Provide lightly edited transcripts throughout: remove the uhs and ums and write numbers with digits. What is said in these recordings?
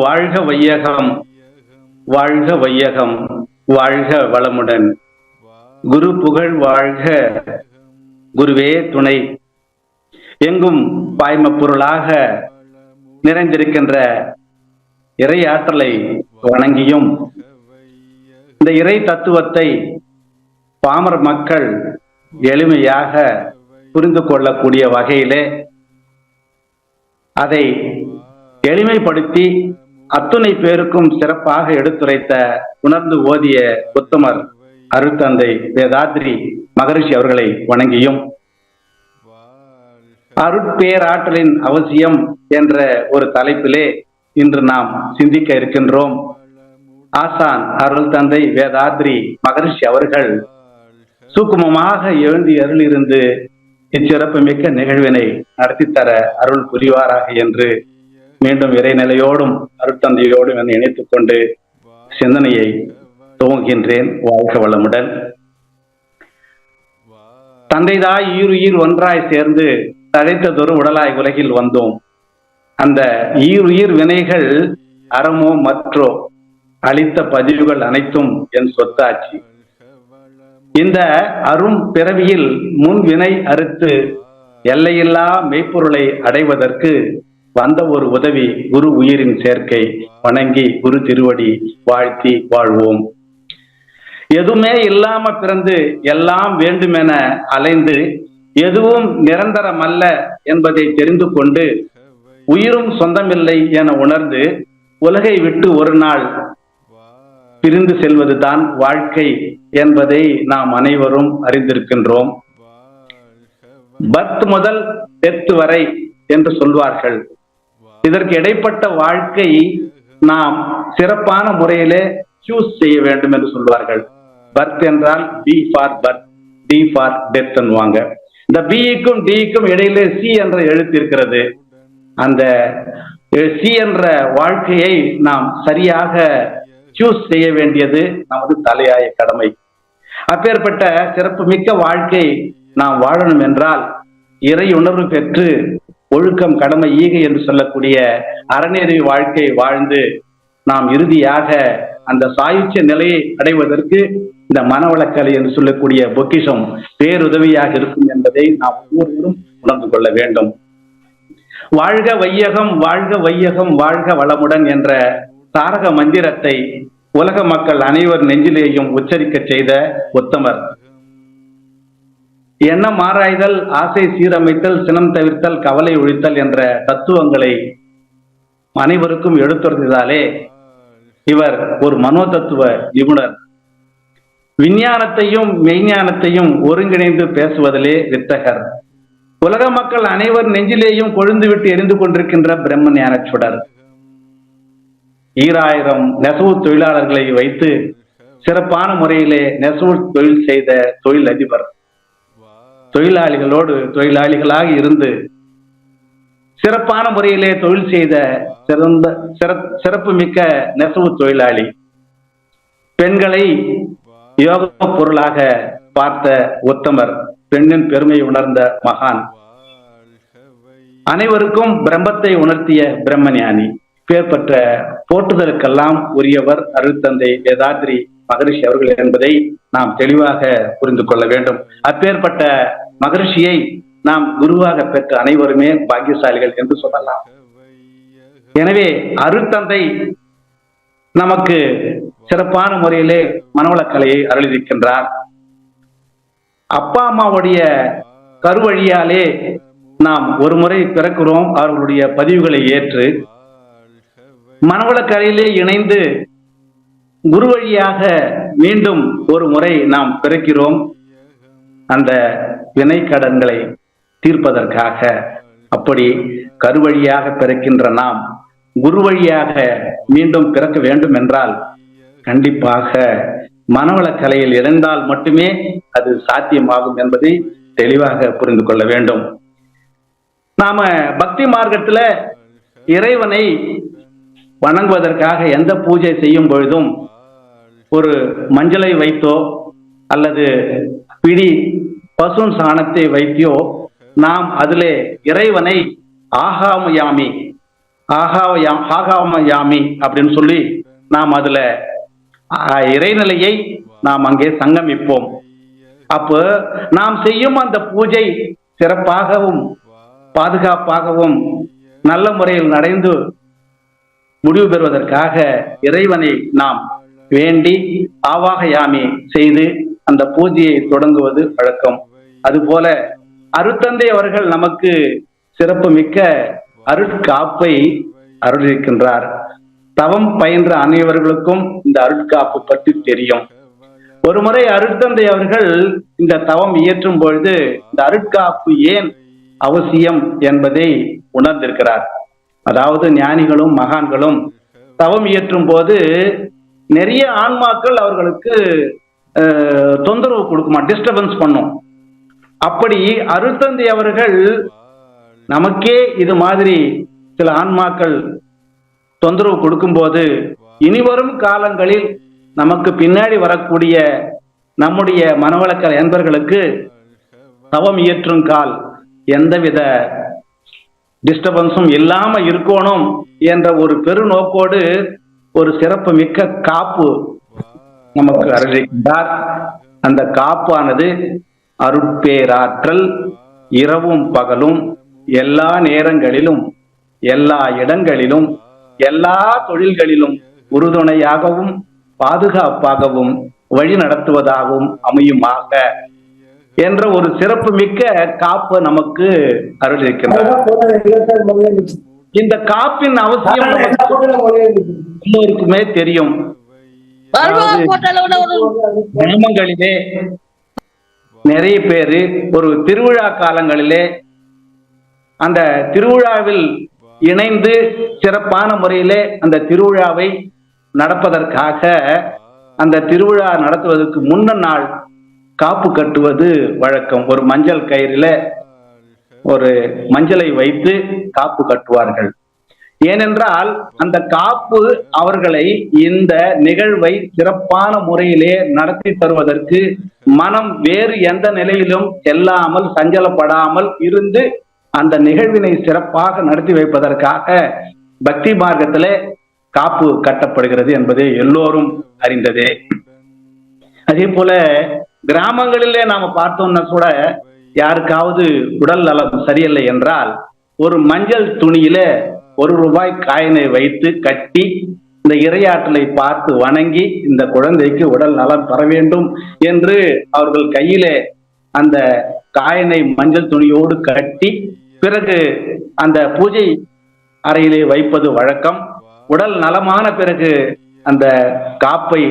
வாழ்க வையகம், வாழ்க வையகம், வாழ்க வளமுடன். குரு புகழ் வாழ்க, குருவே துணை. எங்கும் பாய்ம பொருளாக நிறைந்திருக்கின்ற இறை ஆற்றலை வணங்கியும், இந்த இறை தத்துவத்தை பாமர மக்கள் எளிமையாக புரிந்து கொள்ளக்கூடிய வகையிலே அதை எளிமைப்படுத்தி அத்துணை பேருக்கும் சிறப்பாக எடுத்துரைத்த உணர்ந்து ஓதிய உத்தமர் அருட்தந்தை வேதாத்ரி மகரிஷி அவர்களை வணங்கியும், அருட்பேராற்றலின் அவசியம் என்ற ஒரு தலைப்பிலே இன்று நாம் சிந்திக்க இருக்கின்றோம். ஆசான் அருள் தந்தை வேதாத்ரி மகரிஷி அவர்கள் சூக்குமமாக எழுந்தி அருளிருந்து இச்சிறப்பு மிக்க நிகழ்வினை நடத்தித்தர அருள் புரிவாராக என்று மீண்டும் இறைநிலையோடும் அருட்தந்தையோடும் என்னை இணைத்துக் கொண்டு சிந்தனையை துவங்குகின்றேன். வாழ்க வளமுடன். தந்தைதாய் ஈருயிர் ஒன்றாய் சேர்ந்து தழைத்ததொரு உடலாய் உலகில் வந்தோம். அந்த ஈருயிர் வினைகள் அறமோ மற்றோ அளித்த பதிவுகள் அனைத்தும் என் சொத்தாட்சி. இந்த அரும் பிறவியில் முன் வினை அறுத்து எல்லையில்லா மெய்ப்பொருளை அடைவதற்கு வந்த ஒரு உதவி குரு உயிரின் சேர்க்கை. வணங்கி குரு திருவடி வாழ்த்தி வாழ்வோம். எதுவுமே இல்லாம பிறந்து எல்லாம் வேண்டுமென அலைந்து எதுவும் நிரந்தரமல்ல என்பதை தெரிந்து கொண்டு உயிரும் சொந்தமில்லை என உணர்ந்து உலகை விட்டு ஒரு நாள் பிரிந்து செல்வதுதான் வாழ்க்கை என்பதை நாம் அனைவரும் அறிந்திருக்கின்றோம். பர்த் முதல் டெத் வரை என்று சொல்வார்கள். இதற்கு இடைப்பட்ட வாழ்க்கை நாம் சிறப்பான முறையிலே சூஸ் செய்ய வேண்டும் என்று சொல்வார்கள். பர்த் என்றால் B for birth, D for death என்னுவாங்க. இந்த பிக்கும் டிக்கும் இடையிலே சி என்ற எழுத்து இருக்கிறது. அந்த சி என்ற வாழ்க்கையை நாம் சரியாக சூஸ் செய்ய வேண்டியது நமது தலையாய கடமை. அப்பேற்பட்ட சிறப்பு மிக்க வாழ்க்கை நாம் வாழணும் என்றால் இறை உணர்வு பெற்று ஒழுக்கம் கடமை ஈகை என்று சொல்லக்கூடிய அறநெறி வாழ்க்கை வாழ்ந்து நாம் இறுதியாக அந்த சாயுச்சிய நிலையை அடைவதற்கு இந்த மனவளக்கலை என்று சொல்லக்கூடிய பொக்கிஷம் பேருதவியாக இருக்கும் என்பதை நாம் ஒவ்வொருவரும் உணர்ந்து கொள்ள வேண்டும். வாழ்க வையகம், வாழ்க வையகம், வாழ்க வளமுடன் என்ற தாரக மந்திரத்தை உலக மக்கள் அனைவர் நெஞ்சிலேயும் உச்சரிக்க செய்த உத்தமர். எண்ணம் ஆராய்தல், ஆசை சீரமைத்தல், சினம் தவிர்த்தல், கவலை ஒழித்தல் என்ற தத்துவங்களை அனைவருக்கும் எடுத்துரைத்ததாலே இவர் ஒரு மனோதத்துவ நிபுணர். விஞ்ஞானத்தையும் மெய்ஞானத்தையும் ஒருங்கிணைந்து பேசுவதிலே வித்தகர். உலக மக்கள் அனைவர் நெஞ்சிலேயும் கொழுந்து விட்டு எரிந்து கொண்டிருக்கின்ற பிரம்ம ஞான சுடர். 2000 நெசவு தொழிலாளர்களை வைத்து சிறப்பான முறையிலே நெசவு தொழில் செய்த தொழில் அதிபர். தொழிலாளிகளோடு தொழிலாளிகளாக இருந்து சிறப்பான முறையிலே தொழில் செய்த சிறப்பு மிக்க நெசவு தொழிலாளி. பெண்களை யோக பொருளாக பார்த்த உத்தமர். பெண்ணின் பெருமையை உணர்ந்த மகான். அனைவருக்கும் பிரம்மத்தை உணர்த்திய பிரம்மஞானி. பேர்பற்ற போற்றுதலுக்கெல்லாம் உரியவர் அருட்தந்தை வேதாத்ரி மகரிஷி அவர்கள் என்பதை நாம் தெளிவாக புரிந்து கொள்ள வேண்டும். அப்பேற்பட்ட மகரிஷியை நாம் குருவாக பெற்ற அனைவருமே பாக்கியசாலிகள் என்று சொல்லலாம். எனவே அருட்தந்தை நமக்கு சிறப்பான முறையிலே மனவளக்கலையை அருளியிருக்கின்றார். அப்பா அம்மாவுடைய கருவழியாலே நாம் ஒரு முறை பிறக்கிறோம். அவர்களுடைய பதிவுகளை ஏற்று மனவளக்கலையிலே இணைந்து குரு வழியாக மீண்டும் ஒரு முறை நாம் பிறக்கிறோம். அந்த வினை கடன்களை தீர்ப்பதற்காக. அப்படி கருவழியாக பிறக்கின்ற நாம் குரு வழியாக மீண்டும் பிறக்க வேண்டும் என்றால் கண்டிப்பாக மனவளக்கலையில் இணைந்தால் மட்டுமே அது சாத்தியமாகும் என்பதை தெளிவாக புரிந்து கொள்ள வேண்டும். நாம பக்தி மார்க்கத்துல இறைவனை வணங்குவதற்காக எந்த பூஜை செய்யும் பொழுதும் ஒரு மஞ்சளை வைத்தோ அல்லது பிடி பசுன் சாணத்தை வைத்தியோ நாம் அதிலே இறைவனை ஆகாமயாமி ஆகாமயாமி அப்படின்னு சொல்லி நாம் அதுல இறைநிலையை நாம் அங்கே சங்கமிப்போம். அப்போ நாம் செய்யும் அந்த பூஜை சிறப்பாகவும் பாதுகாப்பாகவும் நல்ல முறையில் நடந்து முடிவு பெறுவதற்காக இறைவனை நாம் வேண்டி ஆவாகயாமி செய்து அந்த பூஜையை தொடங்குவது வழக்கம். அதுபோல அருட்தந்தை அவர்கள் நமக்கு சிறப்பு மிக்க அருட்காப்பை அருளிருக்கின்றார். தவம் பயின்ற அனைவர்களுக்கும் இந்த அருட்காப்பு பற்றி தெரியும். ஒரு முறை அருட்தந்தை அவர்கள் இந்த தவம் இயற்றும் பொழுது இந்த அருட்காப்பு ஏன் அவசியம் என்பதை உணர்ந்திருக்கிறார். அதாவது ஞானிகளும் மகான்களும் தவம் இயற்றும் போது நிறைய ஆன்மாக்கள் அவர்களுக்கு தொந்தரவு கொடுக்குமா, டிஸ்டர்பன்ஸ் பண்ணும். அப்படி அருட்தந்தை அவர்கள் நமக்கே இது மாதிரி சில ஆன்மாக்கள் தொந்தரவு கொடுக்கும் போது இனிவரும் காலங்களில் நமக்கு பின்னாடி வரக்கூடிய நம்முடைய மனவளக்கல என்பர்களுக்கு தவம் இயற்றும் கால் எந்தவித டிஸ்டர்பன்ஸும் இல்லாம இருக்கணும் என்ற ஒரு பெருநோக்கோடு ஒரு சிறப்பு மிக்க காப்பு நமக்கு அருளிருக்கின்றார். அந்த காப்பானது அருட்பேராற்றல் இரவும் பகலும் எல்லா நேரங்களிலும் எல்லா இடங்களிலும் எல்லா தொழில்களிலும் உறுதுணையாகவும் பாதுகாப்பாகவும் வழி நடத்துவதாகவும் அமையுமாக என்ற ஒரு சிறப்பு மிக்க காப்பு நமக்கு அருளிருக்கின்றார். இந்த காப்பின் அவசியம் எல்லோருக்குமே தெரியும். கிராமங்களிலே நிறைய பேரு ஒரு திருவிழா காலங்களிலே அந்த திருவிழாவில் இணைந்து சிறப்பான முறையிலே அந்த திருவிழாவை நடப்பதற்காக அந்த திருவிழா நடத்துவதற்கு முன்ன நாள் காப்பு கட்டுவது வழக்கம். ஒரு மஞ்சள் கயிறில ஒரு மஞ்சளை வைத்து காப்பு கட்டுவார்கள். ஏனென்றால் அந்த காப்பு அவர்களை இந்த நிகழ்வை சிறப்பான முறையிலே நடத்தி தருவதற்கு மனம் வேறு எந்த நிலையிலும் செல்லாமல் சஞ்சலப்படாமல் இருந்து அந்த நிகழ்வினை சிறப்பாக நடத்தி வைப்பதற்காக பக்தி மார்க்கத்திலே காப்பு கட்டப்படுகிறது என்பது எல்லோரும் அறிந்ததே. அதே போல கிராமங்களிலே நாம பார்த்தோம்னா கூட யாருக்காவது உடல் நலம் சரியில்லை என்றால் ஒரு மஞ்சள் துணியில ₹1 காயினை வைத்து கட்டி இந்த இறையாற்றலை பார்த்து வணங்கி இந்த குழந்தைக்கு உடல் நலம் பெற வேண்டும் என்று அவர்கள் கையிலே அந்த காயினை மஞ்சள் துணியோடு கட்டி பிறகு அந்த பூஜை அறையிலே வைப்பது வழக்கம். உடல் நலமான பிறகு அந்த காப்பை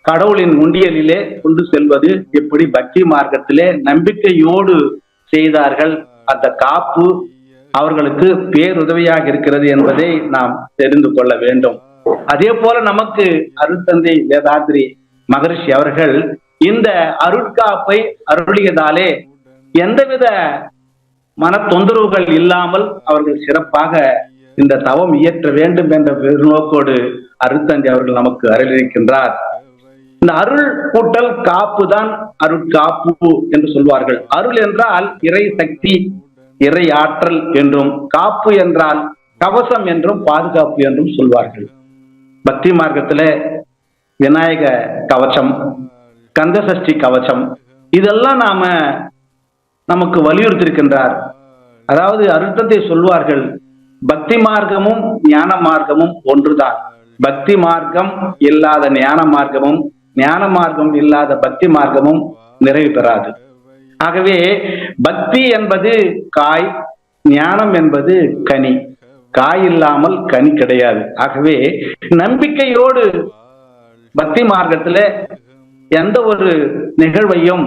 கடவுளின் உண்டியலிலே கொண்டு செல்வது எப்படி பக்தி மார்க்கத்திலே நம்பிக்கையோடு செய்தார்கள். அந்த காப்பு அவர்களுக்கு பேருதவியாக இருக்கிறது என்பதை நாம் தெரிந்து கொள்ள வேண்டும். அதே போல நமக்கு அருட்தந்தை வேதாத்ரி மகரிஷி அவர்கள் இந்த அருட்காப்பை அருளியதாலே எந்தவித மன தொந்தரவுகள் இல்லாமல் அவர்கள் சிறப்பாக இந்த தவம் இயற்ற வேண்டும் என்ற பெருநோக்கோடு அருட்தந்தை அவர்கள் நமக்கு அருளியிருக்கின்றார். இந்த அருள் கூட்டல் காப்பு தான் அருட்காப்பு என்று சொல்வார்கள். அருள் என்றால் இறை சக்தி, இறை ஆற்றல் என்றும், காப்பு என்றால் கவசம் என்றும் பாதுகாப்பு என்றும் சொல்வார்கள். பக்தி மார்க்கத்துல விநாயக கவசம், கந்தசஷ்டி கவசம் இதெல்லாம் நமக்கு வலியுறுத்தியிருக்கின்றார். அதாவது அருட்தந்தை சொல்வார்கள், பக்தி மார்க்கமும் ஞான மார்க்கமும் ஒன்றுதான். பக்தி மார்க்கம் இல்லாத ஞான மார்க்கமும், ஞான மார்க்கம் இல்லாத பக்தி மார்க்கமும் நிறைவு பெறாது. ஆகவே பக்தி என்பது காய், ஞானம் என்பது கனி. காய் இல்லாமல் கனி கிடையாது. ஆகவே நம்பிக்கையோடு பக்தி மார்க்கத்துல எந்த ஒரு நிகழ்வையும்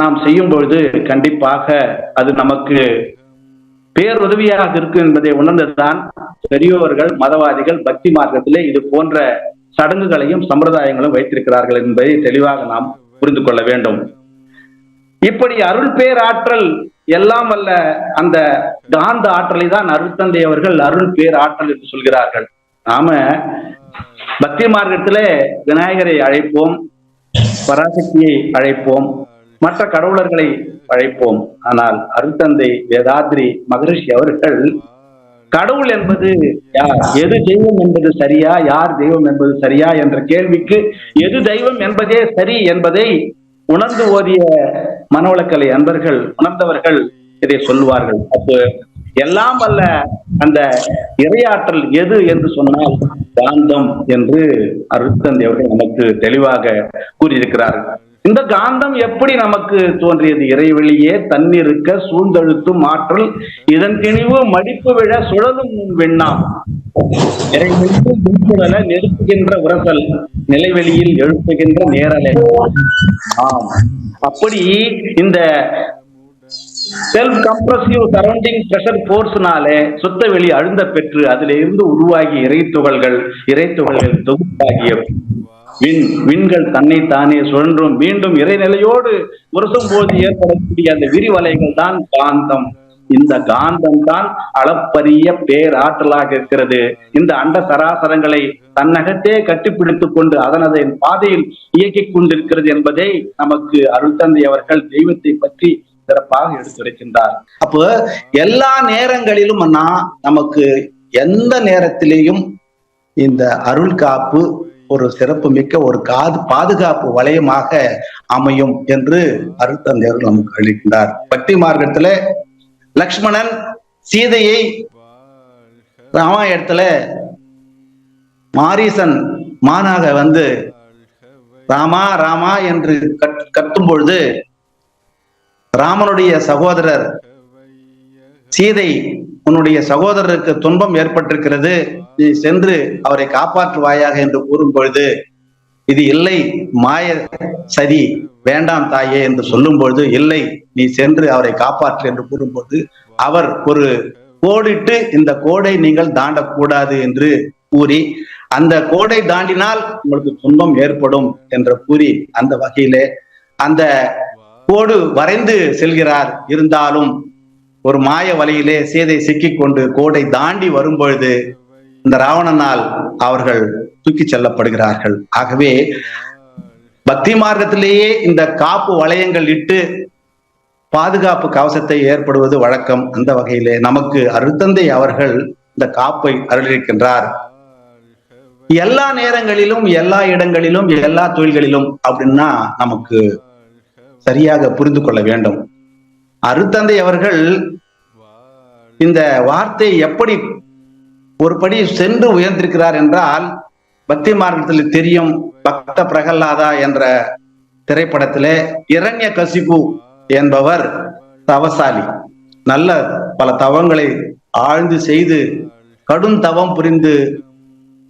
நாம் செய்யும் பொழுது கண்டிப்பாக அது நமக்கு பேருதவியாக இருக்கும் என்பதை உணர்ந்துதான் பெரியோர்கள், மதவாதிகள் பக்தி மார்க்கத்திலே இது போன்ற சடங்குகளையும் சம்பிரதாயங்களும் வைத்திருக்கிறார்கள் என்பதை தெளிவாக நாம் புரிந்து கொள்ள வேண்டும். இப்படி அருள் பேராற்றல் எல்லாம் வல்ல அந்த காந்த ஆற்றலை தான் அருட்தந்தை அவர்கள் அருள் பேராற்றல் என்று சொல்கிறார்கள். நாம பக்தி மார்க்கத்திலே விநாயகரை அழைப்போம், பராசக்தியை அழைப்போம், மற்ற கடவுளர்களை அழைப்போம். ஆனால் அருட்தந்தை வேதாத்ரி மகரிஷி அவர்கள் கடவுள் என்பது யார், எது தெய்வம் என்பது சரியா, யார் தெய்வம் என்பது சரியா என்ற கேள்விக்கு எது தெய்வம் என்பதே சரி என்பதை உணர்ந்து ஓதிய மனவளக்கலை அன்பர்கள், உணர்ந்தவர்கள் இதை சொல்லுவார்கள். அப்போ எல்லாம் அல்ல அந்த இறையாற்றல் எது என்று சொன்னால் காந்தம் என்று அருட்தந்தை அவர்கள் நமக்கு தெளிவாக கூறியிருக்கிறார்கள். இந்த காந்தம் எப்படி நமக்கு தோன்றியது? இறைவெளியே தன்னிருக்க சூழ்ந்தழுத்தும் ஆற்றல் இதன் கிணிவு மடிப்பு விழ சுழலும் வெண்ணாம் இறைவெளியில் முன்சுழல நெருப்புகின்ற உரசல் நிலைவெளியில் எழுப்புகின்ற நேரலை. ஆம், அப்படி இந்த செல்ஃப் கம்ப்ரசிவ் சரௌண்டிங் பிரஷர் போர்ஸ்னாலே சுத்த வெளி அழுந்த பெற்று அதில் இருந்து உருவாகிய இறைத்துகள்கள் தொகுப்பாகிய விண்கள் தன்னை தானே சுழன்றும் மீண்டும் இறைநிலையோடு உரசும் போது ஏற்படக்கூடிய அந்த விரிவலைகள் தான் காந்தம். இந்த காந்தம் தான் அளப்பரிய பேராற்றலாக இருக்கிறது. இந்த அண்ட சராசரங்களை தன்னகத்தே கட்டிப்பிடித்துக் கொண்டு அதனது பாதையில் இயக்கிக் கொண்டிருக்கிறது என்பதை நமக்கு அருட்தந்தை அவர்கள் தெய்வத்தை பற்றி சிறப்பாக எடுத்துரைக்கின்றார். அப்போ எல்லா நேரங்களிலும் நமக்கு எந்த நேரத்திலேயும் இந்த அருள் காப்பு ஒரு சிறப்பு மிக்க ஒரு பாதுகாப்பு வளையமாக அமையும் என்று அருட்தந்தை அவர்கள் நமக்கு அளிக்கின்றார். பக்தி மார்க்கத்துல லக்ஷ்மணன் சீதையை ராமாயணத்துல மாரீசன் மானாக வந்து ராமா ராமா என்று கத்தும் பொழுது ராமனுடைய சகோதரர் சீதை, உன்னுடைய சகோதரருக்கு துன்பம் ஏற்பட்டிருக்கிறது, நீ சென்று அவரை காப்பாற்றுவாயாக என்று கூறும் பொழுது இது இல்லை மாய சரி வேண்டாம் தாயே என்று சொல்லும் பொழுது இல்லை நீ சென்று அவரை காப்பாற்று என்று கூறும்போது அவர் ஒரு கோடிட்டு இந்த கோடை நீங்கள் தாண்டக்கூடாது என்று கூறி அந்த கோடை தாண்டினால் உங்களுக்கு துன்பம் ஏற்படும் என்று கூறி அந்த வகையிலே அந்த கோடு வரைந்து செல்கிறார். இருந்தாலும் ஒரு மாய வலையிலே சீதை சிக்கிக் கொண்டு கோடை தாண்டி வரும்பொழுது இந்த ராவணனால் அவர்கள் தூக்கி செல்லப்படுகிறார்கள். ஆகவே பக்தி மார்க்கத்திலேயே இந்த காப்பு வளையங்கள் இட்டு பாதுகாப்பு கவசத்தை ஏற்படுவது வழக்கம். அந்த வகையிலே நமக்கு அருட்தந்தை அவர்கள் இந்த காப்பை அருளிருக்கின்றார். எல்லா நேரங்களிலும் எல்லா இடங்களிலும் எல்லா தொழில்களிலும் அப்படின்னா நமக்கு சரியாக புரிந்து கொள்ள வேண்டும். அருட்தந்தை அவர்கள் இந்த வார்த்தை எப்படி ஒரு படி சென்று உயர்ந்திருக்கிறார் என்றால், பக்தி மார்க்கத்தில் தெரியும் பக்த பிரகலாதா என்ற திரைப்படத்திலே இரண்ய கசிபு என்பவர் தவசாலி, நல்ல பல தவங்களை ஆழ்ந்து செய்து கடும் தவம் புரிந்து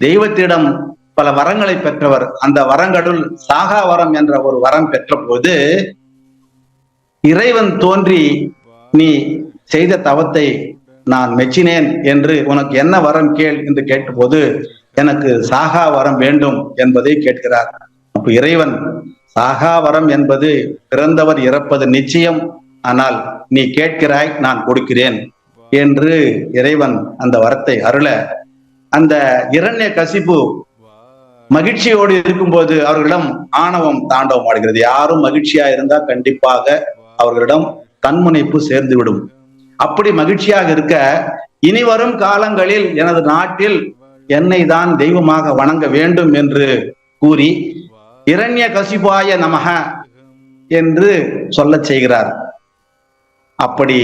தெய்வத்திடம் பல வரங்களை பெற்றவர். அந்த வரங்களுள் சாகா வரம் என்ற ஒரு வரம் பெற்ற போது இறைவன் தோன்றி நீ செய்த தவத்தை நான் மெச்சினேன் என்று உனக்கு என்ன வரம் கேள் என்று கேட்டபோது எனக்கு சாகா வரம் வேண்டும் என்பதை கேட்கிறார். அப்ப இறைவன் சாகா வரம் என்பது பிறந்தவர் இறப்பது நிச்சயம், ஆனால் நீ கேட்கிறாய் நான் கொடுக்கிறேன் என்று இறைவன் அந்த வரத்தை அருள அந்த இரண்ய கசிப்பு மகிழ்ச்சியோடு இருக்கும்போது அவர்களிடம் ஆணவம் தாண்டவம் ஆடுகிறது. யாரும் மகிழ்ச்சியா இருந்தா கண்டிப்பாக அவர்களிடம் தன்முனைப்பு சேர்ந்து விடும். அப்படி மகிழ்ச்சியாக இருக்க இனி வரும் காலங்களில் எனது நாட்டில் என்னை தான் தெய்வமாக வணங்க வேண்டும் என்று கூறி இரண்ய கசிபாய நமக என்று சொல்ல செய்கிறார். அப்படி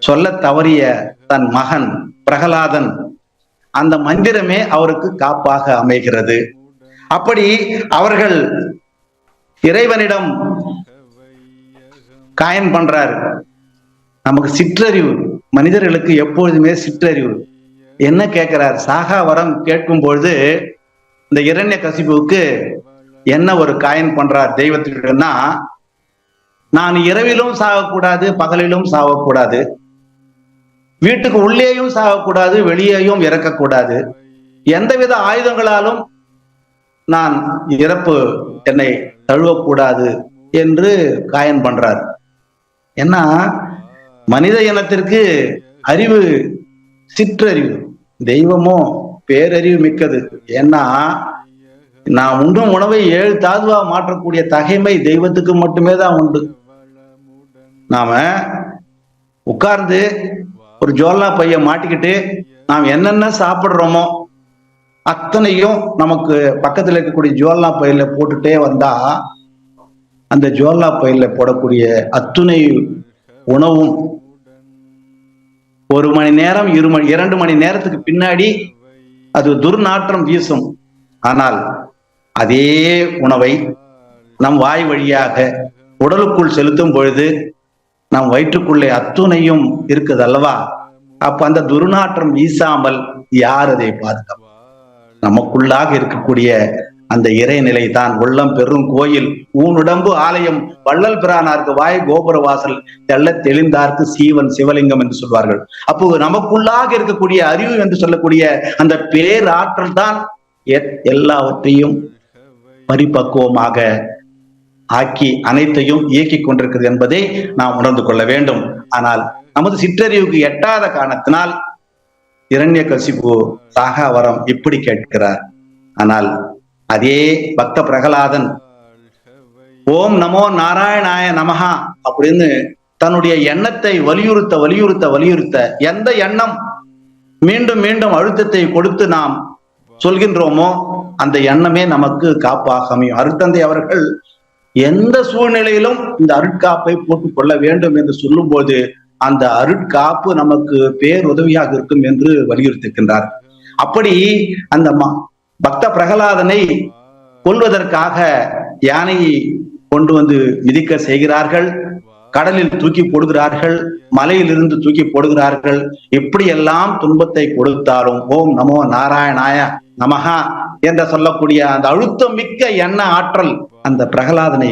சொல்ல தவறிய தன் மகன் பிரகலாதன் அந்த மந்திரமே அவருக்கு காப்பாக அமைகிறது. அப்படி அவர்கள் இறைவனிடம் காயம் பண்றார். நமக்கு சிற்றறிவு, மனிதர்களுக்கு எப்பொழுதுமே சிற்றறிவு. என்ன கேட்கிறார்? சாகா வரம் கேட்கும் பொழுது இந்த இரண்ய கசிப்புக்கு என்ன ஒரு காயம் பண்றார் தெய்வத்திடம்னா, நான் இரவிலும் சாகக்கூடாது, பகலிலும் சாகக்கூடாது, வீட்டுக்கு உள்ளேயும் சாகக்கூடாது, வெளியேயும் இறக்கக்கூடாது, எந்தவித ஆயுதங்களாலும் நான் இறப்பு என்னை தழுவக்கூடாது என்று காயம் பண்றார். ஏன்னா மனித இனத்திற்கு அறிவு சிற்றறிவு, தெய்வமோ பேரறிவு மிக்கது. ஏன்னா நாம் உண்ணும் உணவை 7 தாதுவா மாற்றக்கூடிய தகைமை தெய்வத்துக்கு மட்டுமே தான் உண்டு. நாம உட்கார்ந்து ஒரு ஜோல்லா பைய மாட்டிக்கிட்டு நாம் என்னென்ன சாப்பிடுறோமோ அத்தனையும் நமக்கு பக்கத்துல இருக்கக்கூடிய ஜோல்லா பையில போட்டுட்டே வந்தா அந்த ஜோல்லா பையில போடக்கூடிய அத்துணை உணவும் 1 மணி நேரம் 2 மணி நேரத்துக்கு பின்னாடி அது துர்நாற்றம் வீசும். ஆனால் அதே உணவை நம் வாய் வழியாக உடலுக்குள் செலுத்தும் பொழுது நம் வயிற்றுக்குள்ளே அத்துணையும் இருக்குது அல்லவா? அப்ப அந்த துர்நாற்றம் வீசாமல் யார் அதை பாதுகாப்பு? நமக்குள்ளாக இருக்கக்கூடிய அந்த இறைநிலை தான் உள்ளம் பெரும் கோயில் ஊனுடம்பு ஆலயம் வள்ளல் பிரானார்க்கு வாய் கோபுர வாசல் தெள்ள தெளிந்தார்க்கு சீவன் சிவலிங்கம் என்று சொல்வார்கள். அப்போ நமக்குள்ளாக இருக்கக்கூடிய அறிவு என்று சொல்லக்கூடிய அந்த பேராற்றல் தான் எல்லாவற்றையும் பரிபக்குவமாக ஆக்கி அனைத்தையும் இயக்கிக் கொண்டிருக்கிறது என்பதை நாம் உணர்ந்து கொள்ள வேண்டும். ஆனால் நமது சிற்றறிவுக்கு எட்டாத காரணத்தினால் இரண்யகசிபு சாகாவரம் இப்படி கேட்கிறார். ஆனால் அதே பக்த பிரகலாதன் ஓம் நமோ நாராயணாய நமஹா அப்படின்னு தன்னுடைய எண்ணத்தை வலியுறுத்த எந்த எண்ணம் மீண்டும் மீண்டும் அழுத்தத்தை கொடுத்து நாம் சொல்கின்றோமோ அந்த எண்ணமே நமக்கு காப்பாக அமையும். அருட்தந்தை அவர்கள் எந்த சூழ்நிலையிலும் இந்த அருட்காப்பை போட்டுக் கொள்ள வேண்டும் என்று சொல்லும் போது அந்த அருட்காப்பு நமக்கு பேருதவியாக இருக்கும் என்று வலியுறுத்துகின்றார். அப்படி அந்த பக்த பிரகலாதனை கொல்வதற்காக யானையை கொண்டு வந்து மிதிக்க செய்கிறார்கள், கடலில் தூக்கி போடுகிறார்கள், மலையிலிருந்து தூக்கி போடுகிறார்கள். இப்படியெல்லாம் துன்பத்தை கொடுத்தாலும் ஓம் நமோ நாராயணாய நமஹா என்று சொல்லக்கூடிய அந்த அழுத்தம் மிக்க எண்ண ஆற்றல் அந்த பிரகலாதனை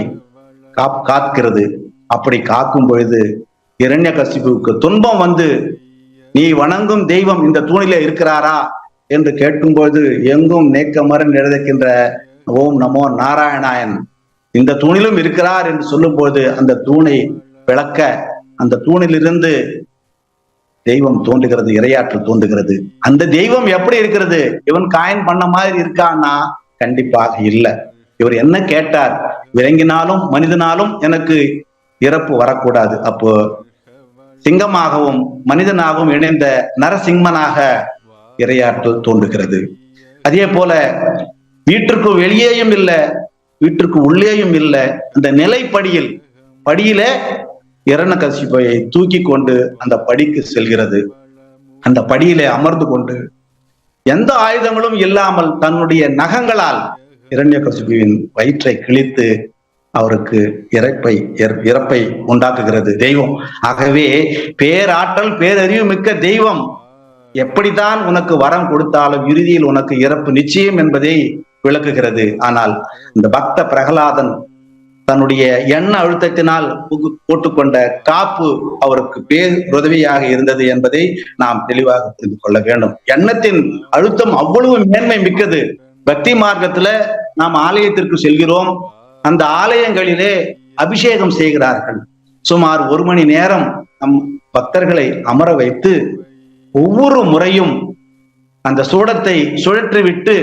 காக்கிறது. அப்படி காக்கும் பொழுது இரண்யகசிபுவுக்கு துன்பம் வந்து நீ வணங்கும் தெய்வம் இந்த தூணிலே இருக்கிறாரா என்று கேட்கும்போது எங்கும் நேக்கமர நிறைக்கின்ற ஓம் நமோ நாராயணாயன் இந்த தூணிலும் இருக்கிறார் என்று சொல்லும் போது அந்த தூணை விளக்க அந்த தூணிலிருந்து தெய்வம் தோன்றுகிறது, இரையாற்றல் தோன்றுகிறது. அந்த தெய்வம் எப்படி இருக்கிறது? இவன் காயின் பண்ண மாதிரி இருக்கான்னா கண்டிப்பாக இல்லை. இவர் என்ன கேட்டார்? விலங்கினாலும் மனிதனாலும் எனக்கு இறப்பு வரக்கூடாது. அப்போ சிங்கமாகவும் மனிதனாகவும் இணைந்த நரசிம்மனாக இரையாற்றல் தோன்றுகிறது. அதே போல வீட்டிற்கு வெளியேயும் இல்லை, வீட்டிற்கு உள்ளேயும் இல்லை, அந்த படியில இரண்யகசிபுவை தூக்கி கொண்டு அந்த படிக்கு செல்கிறது. அந்த படியிலே அமர்ந்து கொண்டு எந்த ஆயுதங்களும் இல்லாமல் தன்னுடைய நகங்களால் இரண்யகசிபுவின் வயிற்றை கிழித்து அவருக்கு இறப்பை உண்டாக்குகிறது தெய்வம். ஆகவே பேராற்றல் பேரறிவு மிக்க தெய்வம் எப்படித்தான் உனக்கு வரம் கொடுத்தாலும் இறுதியில் உனக்கு இறப்பு நிச்சயம் என்பதை விளக்குகிறது. ஆனால் இந்த பக்த பிரகலாதன் தன்னுடைய எண்ண அழுத்தத்தினால் போட்டுக்கொண்ட காப்பு அவருக்கு பேருதவியாக இருந்தது என்பதை நாம் தெளிவாக புரிந்து கொள்ள வேண்டும். எண்ணத்தின் அழுத்தம் அவ்வளவு மேன்மை மிக்கது. பக்தி மார்க்கத்துல நாம் ஆலயத்திற்கு செல்கிறோம், அந்த ஆலயங்களிலே அபிஷேகம் செய்கிறார்கள். சுமார் 1 மணி நேரம் நம் பக்தர்களை அமர வைத்து ஒவ்வொரு முறையும் அந்த சூடத்தை சுழற்றிவிட்டு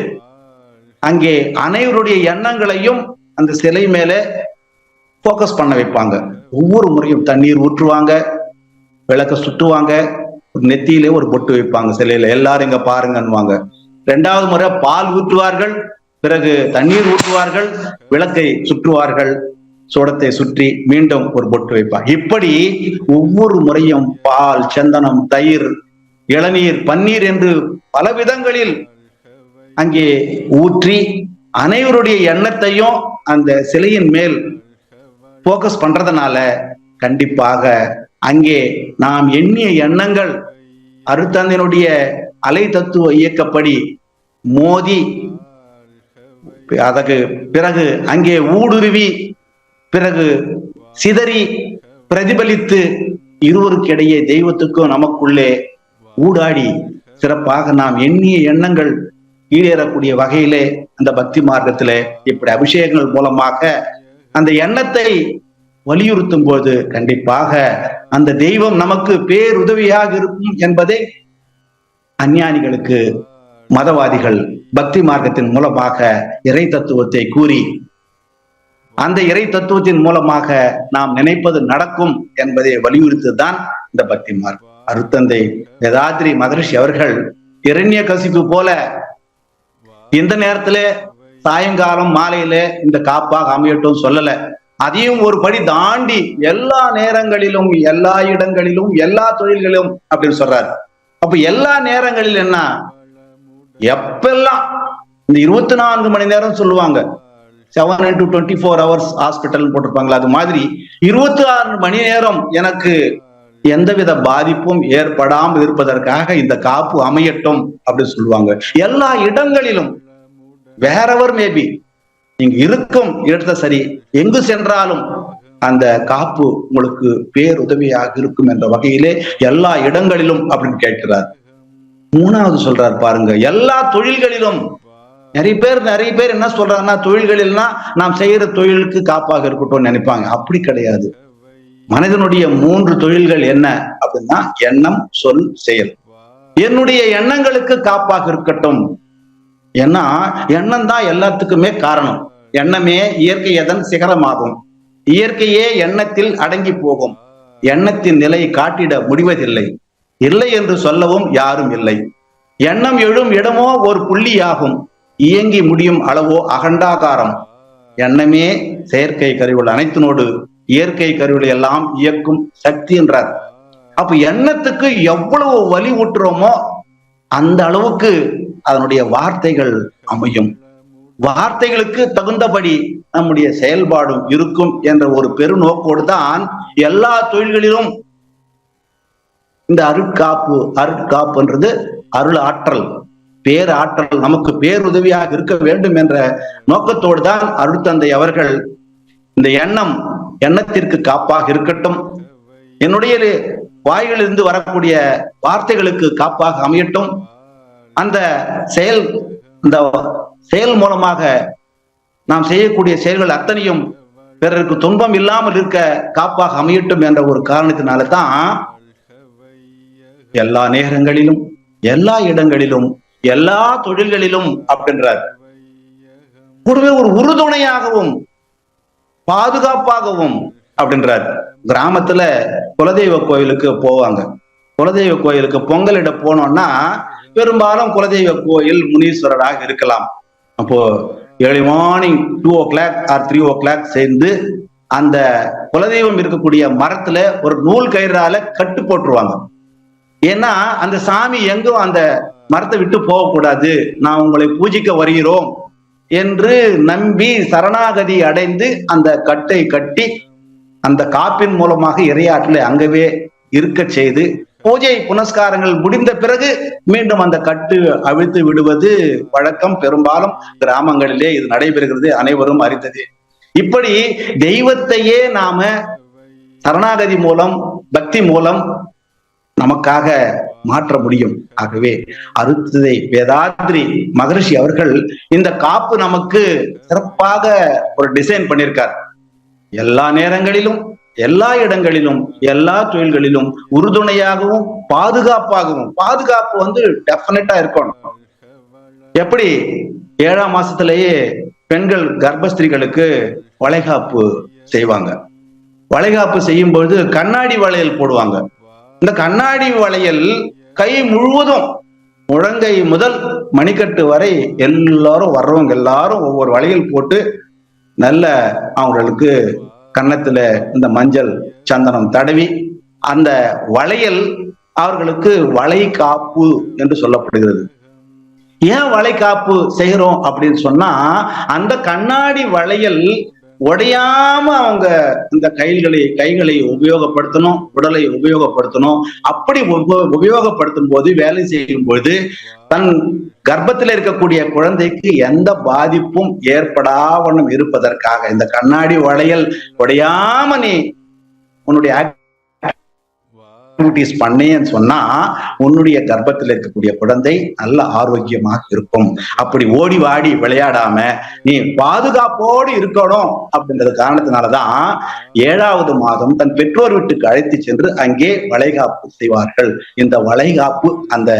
அங்கே அனைவருடைய எண்ணங்களையும் அந்த சிலை மேல போக்கஸ் பண்ண வைப்பாங்க. ஒவ்வொரு முறையும் தண்ணீர் ஊற்றுவாங்க, விளக்க சுட்டுவாங்க, நெத்தியிலே ஒரு பொட்டு வைப்பாங்க சிலையில, எல்லாரும் இங்க பாருங்கன்னுவாங்க. 2வது முறை பால் ஊற்றுவார்கள், பிறகு தண்ணீர் ஊற்றுவார்கள், விளக்கை சுற்றுவார்கள், சூடத்தை சுற்றி மீண்டும் ஒரு பொட்டு வைப்பாங்க. இப்படி ஒவ்வொரு முறையும் பால், சந்தனம், தயிர், இளநீர், பன்னீர் என்று பல விதங்களில் அங்கே ஊற்றி அனைவருடைய எண்ணத்தையும் அந்த சிலையின் மேல் போக்கஸ் பண்றதுனால கண்டிப்பாக அங்கே நாம் எண்ணிய எண்ணங்கள் அருட்தந்தையினுடைய அலை தத்துவ இயக்கப்படி மோதி அதற்கு பிறகு அங்கே ஊடுருவி பிறகு சிதறி பிரதிபலித்து இருவருக்கு இடையே தெய்வத்துக்கும் நமக்குள்ளே ஊடாடி சிறப்பாக நாம் எண்ணிய எண்ணங்கள் ஈடேறக்கூடிய வகையிலே அந்த பக்தி மார்க்கத்திலே இப்படி அபிஷேகங்கள் மூலமாக அந்த எண்ணத்தை வலியுறுத்தும் போது கண்டிப்பாக அந்த தெய்வம் நமக்கு பேருதவியாக இருக்கும் என்பதை அஞ்ஞானிகளுக்கு மதவாதிகள் பக்தி மார்க்கத்தின் மூலமாக இறை தத்துவத்தை கூறி அந்த இறை தத்துவத்தின் மூலமாக நாம் நினைப்பது நடக்கும் என்பதை வலியுறுத்துதான் இந்த பக்தி மார்க்கம். அருட்தந்தை வேதாத்ரி மகரிஷி அவர்கள் இரண்யகசிப்பு போல இந்த நேரத்துல சாயங்காலம் மாலையில இந்த காப்பாக அமையட்டும் சொல்லல, அதையும் ஒரு படி தாண்டி எல்லா நேரங்களிலும் எல்லா இடங்களிலும் எல்லா தொழில்களிலும் அப்படின்னு சொல்றாரு. அப்ப எல்லா நேரங்களிலும் என்ன, எப்பெல்லாம் இந்த 24 மணி நேரம் சொல்லுவாங்க, 7 into 24 hours ஹாஸ்பிட்டல் போட்டிருப்பாங்களா, அது மாதிரி 26 மணி நேரம் எனக்கு எந்தவித பாதிப்பும் ஏற்படாமல் இருப்பதற்காக இந்த காப்பு அமையட்டும் அப்படின்னு சொல்லுவாங்க. எல்லா இடங்களிலும் வேறவர் மேபி நீங்க இருக்கும் இடத்த சரி, எங்கு சென்றாலும் அந்த காப்பு உங்களுக்கு பேருதவியாக இருக்கும் என்ற வகையிலே எல்லா இடங்களிலும் அப்படின்னு கேட்கிறார். மூணாவது சொல்றார் பாருங்க, எல்லா தொழில்களிலும். நிறைய பேர் என்ன சொல்றாங்கன்னா, தொழில்களில்னா நாம் செய்யற தொழிலுக்கு காப்பாக இருக்கட்டும் நினைப்பாங்க. அப்படி கிடையாது. மனிதனுடைய 3 தொழில்கள் என்ன அப்படின்னா, எண்ணம், சொல், செயல். என்னுடைய எண்ணங்களுக்கு காப்பாக இருக்கட்டும். ஏன்னா எண்ணம் தான் எல்லாத்துக்குமே காரணம். எண்ணமே இயற்கை எதன் சிகரமாகும். இயற்கையே எண்ணத்தில் அடங்கி போகும். எண்ணத்தின் நிலை காட்டிட முடிவதில்லை. இல்லை என்று சொல்லவும் யாரும் இல்லை. எண்ணம் எழும் இடமோ ஒரு புள்ளியாகும். இயங்கி முடியும் அளவோ அகண்டாகாரம். எண்ணமே செயற்கை கருவிகள் அனைத்தினோடு இயற்கை கருவிகளை எல்லாம் இயக்கும் சக்தி என்றார். அப்ப எண்ணத்துக்கு எவ்வளவு வலி ஊட்டுறோமோ அந்த அளவுக்கு அதனுடைய வார்த்தைகள் அமையும். வார்த்தைகளுக்கு தகுந்தபடி நம்முடைய செயல்பாடும் இருக்கும் என்ற ஒரு பெருநோக்கோடு தான் எல்லா தொழில்களிலும் இந்த அருட்காப்புன்றது அருள் ஆற்றல், பேராற்றல், நமக்கு பேருதவியாக இருக்க வேண்டும் என்ற நோக்கத்தோடு தான் அருட்தந்தை அவர்கள் இந்த எண்ணத்திற்கு காப்பாக இருக்கட்டும், என்னுடைய வாயிலிருந்து வரக்கூடிய வார்த்தைகளுக்கு காப்பாக அமையட்டும், அந்த செயல் மூலமாக நாம் செய்யக்கூடிய செயல்கள் அத்தனையும் பிறருக்கு துன்பம் இல்லாமல் இருக்க காப்பாக அமையட்டும் என்ற ஒரு காரணத்தினால தான் எல்லா நேரங்களிலும் எல்லா இடங்களிலும் எல்லா தொழில்களிலும் அப்படின்றார். கூடவே ஒரு உறுதுணையாகவும் பாதுகாப்பாகவும் அப்படின்றார். கிராமத்துல குலதெய்வ கோயிலுக்கு போவாங்க. குலதெய்வ கோயிலுக்கு பொங்கலிட போனோம்னா பெரும்பாலும் குலதெய்வ கோயில் முனீஸ்வரராக இருக்கலாம். அப்போ early morning 2 o'clock or 3 o'clock சேர்ந்து அந்த குலதெய்வம் இருக்கக்கூடிய மரத்துல ஒரு நூல் கயிறால கட்டு போட்டுருவாங்க. ஏன்னா அந்த சாமி எங்கும் அந்த மரத்தை விட்டு போகக்கூடாது, நான் உங்களை பூஜிக்க வருகிறோம் என்று நம்பி சரணாகதி அடைந்து அந்த கட்டை கட்டி அந்த காப்பின் மூலமாக இறையாற்றலை அங்கவே இருக்க செய்து பூஜை புனஸ்காரங்கள் முடிந்த பிறகு மீண்டும் அந்த கட்டு அவிழ்த்து விடுவது வழக்கம். பெரும்பாலும் கிராமங்களிலே இது நடைபெறுகிறது, அனைவரும் அறிந்தது. இப்படி தெய்வத்தையே நாம சரணாகதி மூலம் பக்தி மூலம் நமக்காக மாற்ற முடியும். ஆகவே அருட்தந்தை வேதாத்ரி மகரிஷி அவர்கள் இந்த காப்பு நமக்கு சிறப்பாக ஒரு டிசைன் பண்ணியிருக்கார். எல்லா நேரங்களிலும் எல்லா இடங்களிலும் எல்லா தொழில்களிலும் உறுதுணையாகவும் பாதுகாப்பாகவும். பாதுகாப்பு டெஃபினட்டா இருக்கணும். எப்படி 7ஆம் மாசத்திலேயே பெண்கள் கர்ப்பஸ்திரிகளுக்கு வளைகாப்பு செய்வாங்க. வளைகாப்பு செய்யும் பொழுது கண்ணாடி வளையல் போடுவாங்க. இந்த கண்ணாடி வளையல் கை முழுவதும் முழங்கை முதல் மணிக்கட்டு வரை எல்லாரும் வர்றவங்க எல்லாரும் ஒவ்வொரு வளையல் போட்டு நல்ல அவங்களுக்கு கன்னத்துல இந்த மஞ்சள் சந்தனம் தடவி அந்த வளையல் அவர்களுக்கு வளைகாப்பு என்று சொல்லப்படுகிறது. ஏன் வளைகாப்பு செய்கிறோம் அப்படின்னு சொன்னா, அந்த கண்ணாடி வளையல் உடையாம அவங்க இந்த கைகளை உபயோகப்படுத்தணும், உடலை உபயோகப்படுத்தணும். அப்படி உபயோகப்படுத்தும் போது, வேலை செய்யும் பொழுது தன் கர்ப்பத்தில் இருக்கக்கூடிய குழந்தைக்கு எந்த பாதிப்பும் ஏற்படாமல் இருப்பதற்காக இந்த கண்ணாடி வளையல் உடையாம நீ உன்னுடைய ஆக்டிவிட்டிஸ் பண்ணேன்னு சொன்னா உன்னுடைய கர்ப்பத்தில் இருக்கக்கூடிய குழந்தை நல்ல ஆரோக்கியமாக இருக்கும். அப்படி ஓடி வாடி விளையாடாம நீ பாதுகாப்போடு இருக்கணும் அப்படின்றது காரணத்தினாலதான் 7வது மாதம் தன் பெற்றோர் வீட்டுக்கு அழைத்து சென்று அங்கே வளைகாப்பு செய்வார்கள். இந்த வளைகாப்பு அந்த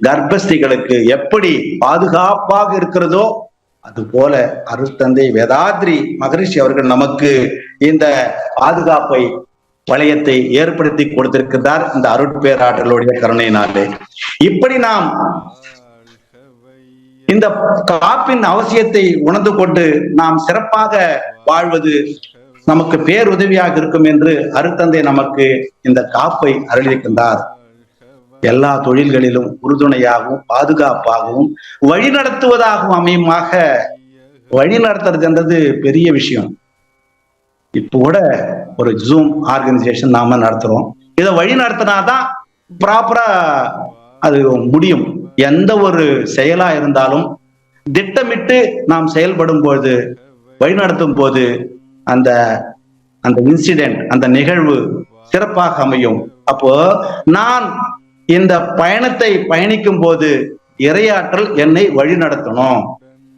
கர்ப்பஸ்திகளுக்கு எப்படி பாதுகாப்பாக இருக்கிறதோ அதுபோல அருட்தந்தை வேதாத்ரி மகரிஷி அவர்கள் நமக்கு இந்த பாதுகாப்பை வளையத்தை ஏற்படுத்தி கொடுத்திருக்கிறார் இந்த அருட்பேராற்றலுடைய கருணையினாலே. இப்படி நாம் இந்த காப்பின் அவசியத்தை உணர்ந்து கொண்டு நாம் சிறப்பாக வாழ்வது நமக்கு பேருதவியாக இருக்கும் என்று அருட்தந்தை நமக்கு இந்த காப்பை அருளியிருக்கின்றார். எல்லா தொழில்களிலும் உறுதுணையாகவும் பாதுகாப்பாகவும் வழிநடத்துவதாகவும் அமையுமாக. வழி நடத்துறதுன்றது பெரிய விஷயம். இப்போ கூட ஒரு ஜூம் ஆர்கனைசேஷன் நாம நடத்துறோம். இதை வழி நடத்தினாதான் ப்ராப்பரா அது முடியும். எந்த ஒரு செயலா இருந்தாலும் திட்டமிட்டு நாம் செயல்படும் போது வழிநடத்தும் போது அந்த அந்த இன்சிடென்ட் அந்த நிகழ்வு சிறப்பாக அமையும். அப்போ நான் இந்த பயணத்தை பயணிக்கும் போது இறையாற்றல் என்னை வழி நடத்தணும்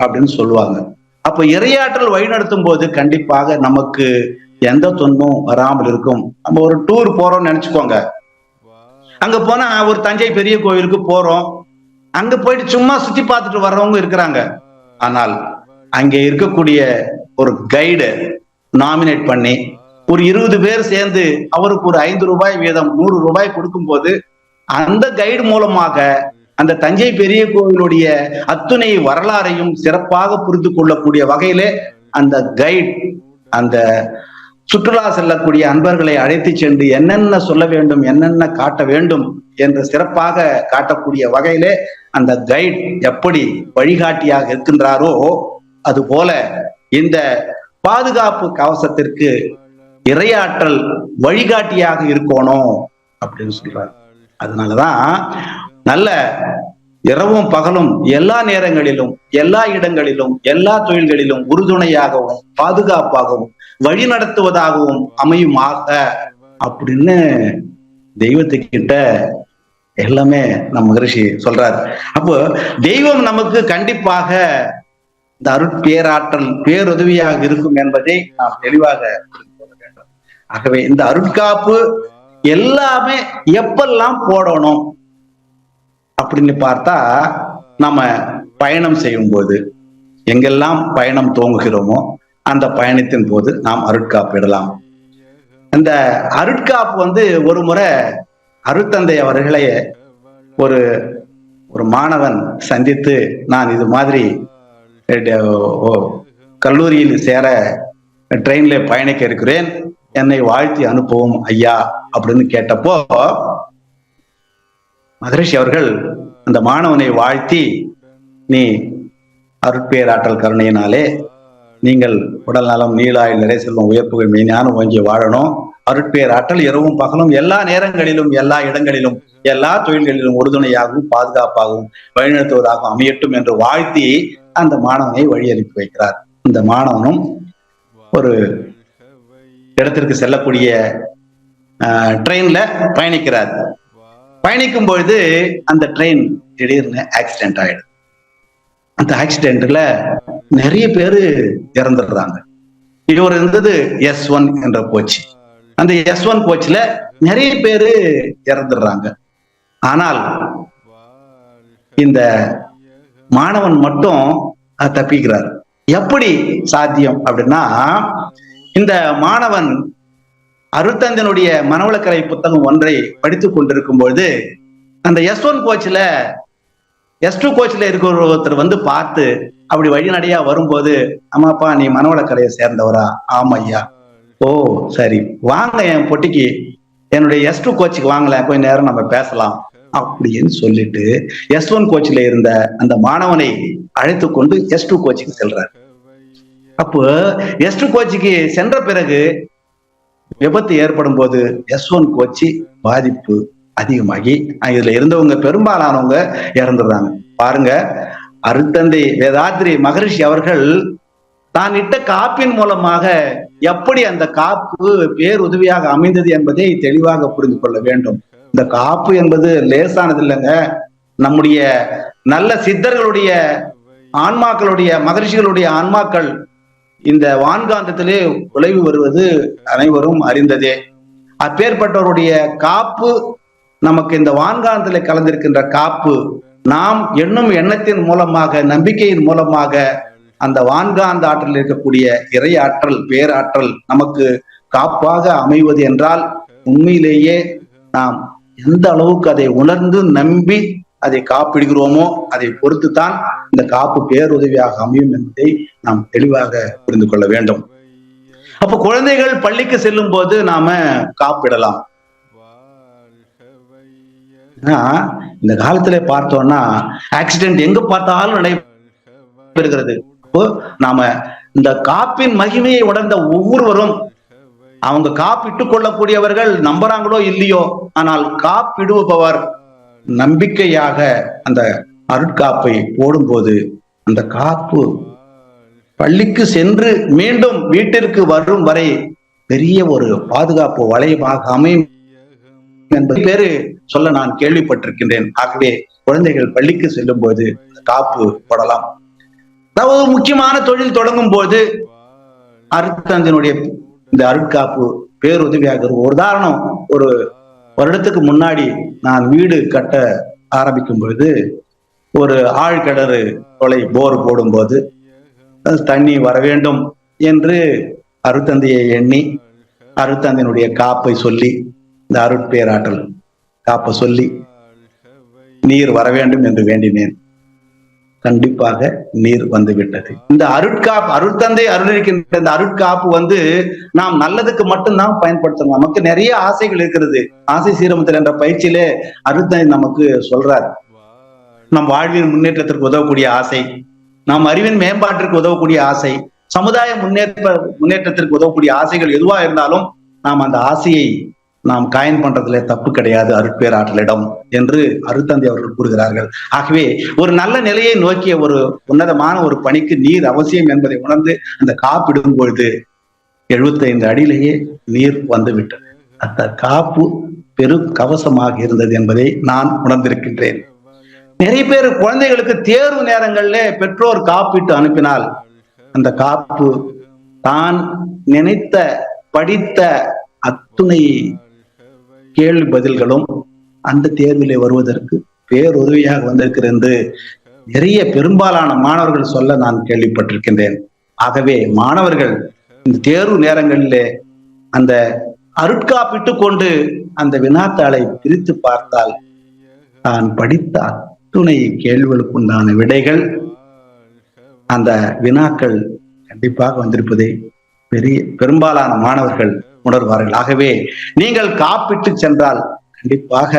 அப்படின்னு சொல்லுவாங்க. அப்ப இறையாற்றல் வழி நடத்தும் போது கண்டிப்பாக நமக்கு எந்த துன்பமும் வராமல் இருக்கும். நம்ம ஒரு டூர் போறோம்னு நினைச்சுக்கோங்க. அங்க போனா ஒரு தஞ்சை பெரிய கோவிலுக்கு போறோம். அங்க போயிட்டு சும்மா சுத்தி பார்த்துட்டு வர்றவங்க இருக்கிறாங்க. ஆனால் அங்கே இருக்கக்கூடிய ஒரு கைடு நாமினேட் பண்ணி ஒரு 20 பேர் சேர்ந்து அவருக்கு ஒரு 5 ரூபாய் வீதம் 100 ரூபாய் கொடுக்கும் போது அந்த கைடு மூலமாக அந்த தஞ்சை பெரிய கோவிலுடைய அத்துணை வரலாறையும் சிறப்பாக புரிந்து கொள்ளக்கூடிய வகையிலே அந்த கைட் அந்த சுற்றுலா செல்லக்கூடிய அன்பர்களை அழைத்து சென்று என்னென்ன சொல்ல வேண்டும் என்னென்ன காட்ட வேண்டும் என்று சிறப்பாக காட்டக்கூடிய வகையிலே அந்த கைட் எப்படி வழிகாட்டியாக இருக்கின்றாரோ அது போல இந்த பாதுகாப்பு கவசத்திற்கு இறையாற்றல் வழிகாட்டியாக இருக்கணும் அப்படின்னு சொல்றாரு. அதனாலதான் நல்ல இரவும் பகலும் எல்லா நேரங்களிலும் எல்லா இடங்களிலும் எல்லா தொழில்களிலும் உறுதுணையாகவும் பாதுகாப்பாகவும் வழி நடத்துவதாகவும் அமையுமாக அப்படின்னு தெய்வத்துக்கிட்ட எல்லாமே நம்ம மகரிஷி சொல்றாரு. அப்போ தெய்வம் நமக்கு கண்டிப்பாக இந்த அருட்பேராற்றல் பேருதவியாக இருக்கும் என்பதை நாம் தெளிவாக புரிந்து கொள்ள வேண்டும். ஆகவே இந்த அருட்காப்பு எல்லாமே எப்பெல்லாம் போடணும் அப்படின்னு பார்த்தா நம்ம பயணம் செய்யும் போது எங்கெல்லாம் பயணம் துவங்குகிறோமோ அந்த பயணத்தின் போது நாம் அருட்காப்பு இடலாம். அந்த அருட்காப்பு ஒரு முறை அருட்தந்தை அவர்களை ஒரு ஒரு மாணவன் சந்தித்து, நான் இது மாதிரி கல்லூரியில் சேர ட்ரெயின்ல பயணிக்க இருக்கிறேன், என்னை வாழ்த்தி அனுப்பவும் ஐயா அப்படின்னு கேட்டப்போ மகரிஷி அவர்கள் அந்த மாணவனை வாழ்த்தி, நீ அருட்பேராற்றல் கருணையினாலே நீங்கள் உடல் நலம் நீளாயில் நிறை செல்வம் உயர்ப்புகள் மெய்ஞானம் வாங்கி வாழணும். அருட்பேராற்றல் இரவும் பகலும் எல்லா நேரங்களிலும் எல்லா இடங்களிலும் எல்லா தொழில்களிலும் உறுதுணையாகவும் பாதுகாப்பாகவும் வழிநடத்துவதாகவும் அமையட்டும் என்று வாழ்த்தி அந்த மாணவனை வழி அனுப்பி வைக்கிறார். இந்த மாணவனும் ஒரு இடத்திற்கு செல்லக்கூடிய ட்ரெயின்ல பயணிக்கிறார். பயணிக்கும் பொழுது அந்த ட்ரெயின் திடீர்னு ஆக்சிடென்ட் ஆயிடுது. அந்த ஆக்சிடென்ட்ல நிறைய பேரு இறந்துடுறாங்க. இவர் இருந்தது S1 என்ற கோச். அந்த S1 கோச்ல நிறைய பேரு இறந்துடுறாங்க. ஆனால் இந்த மாணவன் மட்டும் தப்பிக்கிறார். எப்படி சாத்தியம் அப்படின்னா, இந்த மாணவன் அருட்தந்தனுடைய மனவளக்கலை புத்தகம் ஒன்றை படித்துக் கொண்டிருக்கும் பொழுது அந்த S1 கோச்ல S2 கோச்ல இருக்கிற ஒருத்தர் பார்த்து அப்படி வழிநடையா வரும்போது, ஆமாப்பா நீ மனவளக்கலையை சேர்ந்தவரா? ஆமா ஐயா. ஓ சரி, வாங்க என் பொட்டிக்கு, என்னுடைய S2 கோச்சுக்கு வாங்கல, கொஞ்ச நேரம் நம்ம பேசலாம் அப்படின்னு சொல்லிட்டு S1 கோச்ல இருந்த அந்த மாணவனை அழைத்து கொண்டு S2 கோச்சுக்கு செல்றார். அப்போ S2 கோச்சுக்கு சென்ற பிறகு விபத்து ஏற்படும் போது S1 கோச்சு பாதிப்பு அதிகமாகி இதுல இருந்தவங்க பெரும்பாலானவங்க இறந்துடுறாங்க. பாருங்க, அருட்தந்தை வேதாத்ரி மகரிஷி அவர்கள் தான் இட்ட காப்பின் மூலமாக எப்படி அந்த காப்பு பேருதவியாக அமைந்தது என்பதை தெளிவாக புரிந்து கொள்ள வேண்டும். இந்த காப்பு என்பது லேசானது இல்லைங்க. நம்முடைய நல்ல சித்தர்களுடைய ஆன்மாக்களுடைய மகரிஷிகளுடைய ஆன்மாக்கள் இந்த வான்காந்தத்திலே உழைவு வருவது அனைவரும் அறிந்ததே. அப்பேற்பட்டவருடைய காப்பு நமக்கு இந்த வான்காந்தத்திலே கலந்திருக்கின்ற காப்பு நாம் எண்ணும் எண்ணத்தின் மூலமாக நம்பிக்கையின் மூலமாக அந்த வான்காந்த ஆற்றலில் இருக்கக்கூடிய இறை ஆற்றல் பேராற்றல் நமக்கு காப்பாக அமைவது என்றால் உண்மையிலேயே நாம் எந்த அளவுக்கு அதை உணர்ந்து நம்பி அதை காப்பிடுகிறோமோ அதை பொறுத்துத்தான் இந்த காப்பு பேருதவியாக அமையும் என்பதை நாம் தெளிவாக புரிந்து கொள்ள வேண்டும். அப்ப குழந்தைகள் பள்ளிக்கு செல்லும் போது நாம காப்பிடலாம். இந்த காலத்துல பார்த்தோம்னா ஆக்சிடென்ட் எங்க பார்த்தாலும் நடைபெறுகிறது. அப்போ நாம இந்த காப்பின் மகிமையை உணர்ந்த ஒவ்வொருவரும் அவங்க காப்பிட்டுக் கொள்ளக்கூடியவர்கள் நம்புறாங்களோ இல்லையோ, ஆனால் காப்பிடுபவர் நம்பிக்கையாக அந்த அருட்காப்பை போடும்போது அந்த காப்பு பள்ளிக்கு சென்று மீண்டும் வீட்டிற்கு வரும் வரை பெரிய ஒரு பாதுகாப்பு வளையமாக அமையும் என்பது பேரு சொல்ல நான் கேள்விப்பட்டிருக்கின்றேன். ஆகவே குழந்தைகள் பள்ளிக்கு செல்லும் போது காப்பு போடலாம். அதாவது முக்கியமான தொழில் தொடங்கும் போது அருட்தந்தையினுடைய இந்த அருட்காப்பு பேருதவியாக இருக்கும். ஒரு உதாரணம், ஒரு வருடத்துக்கு முன்னாடி நான் வீடு கட்ட ஆரம்பிக்கும் பொழுது ஒரு ஆழ்கிணறு தொலை போர் போடும்போது தண்ணி வர வேண்டும் என்று அருட்தந்தையை எண்ணி அருட்தந்தையினுடைய காப்பை சொல்லி இந்த அருட்பேராற்றல் காப்பை சொல்லி நீர் வர வேண்டும் என்று வேண்டினேன். கண்டிப்பாக நீர் வந்து விட்டது. இந்த அருட்காப்பு அருட்தந்தை அருளிருக்கின்ற இந்த அருட்காப்பு நாம் நல்லதுக்கு மட்டும்தான் பயன்படுத்தணும். நமக்கு நிறைய ஆசைகள் இருக்கிறது. ஆசை சீரமைத்தல் என்ற பயிற்சியிலே அருட்தந்தை நமக்கு சொல்றார். நம் வாழ்வின் முன்னேற்றத்திற்கு உதவக்கூடிய ஆசை, நாம் அறிவின் மேம்பாட்டிற்கு உதவக்கூடிய ஆசை, சமுதாய முன்னேற்றத்திற்கு உதவக்கூடிய ஆசைகள் எதுவா இருந்தாலும் நாம் அந்த ஆசையை நாம் காயின் பண்றதுல தப்பு கிடையாது அருட்பேராற்றலிடம் என்று அருட்தந்தை அவர்கள் கூறுகிறார்கள். ஆகவே ஒரு நல்ல நிலையை நோக்கிய ஒரு உன்னதமான ஒரு பணிக்கு நீர் அவசியம் என்பதை உணர்ந்து அந்த காப்பிடும் பொழுது 75 அடியிலேயே நீர் வந்து விட்டது. அந்த காப்பு பெரும் கவசமாக இருந்தது என்பதை நான் உணர்ந்திருக்கின்றேன். நிறைய பேர் குழந்தைகளுக்கு தேர்வு நேரங்களிலே பெற்றோர் காப்பிட்டு அனுப்பினால் அந்த காப்பு தான் நினைத்த படித்த அத்துணை கேள்வி பதில்களும் அந்த தேர்விலே வருவதற்கு பேருதவியாக வந்திருக்கிறது என்று நிறைய பெரும்பாலான மாணவர்கள் சொல்ல நான் கேள்விப்பட்டிருக்கின்றேன். ஆகவே மாணவர்கள் இந்த தேர்வு நேரங்களிலே அந்த அருட்காப்பிட்டு கொண்டு அந்த வினாத்தாளை பிரித்து பார்த்தால் தான் படித்த அத்துணை கேள்விகளுக்கு உண்டான விடைகள் அந்த வினாக்கள் கண்டிப்பாக வந்திருப்பதை பெரும்பாலான மாணவர்கள் உணர்வார்கள். ஆகவே நீங்கள் காப்பிட்டு சென்றால் கண்டிப்பாக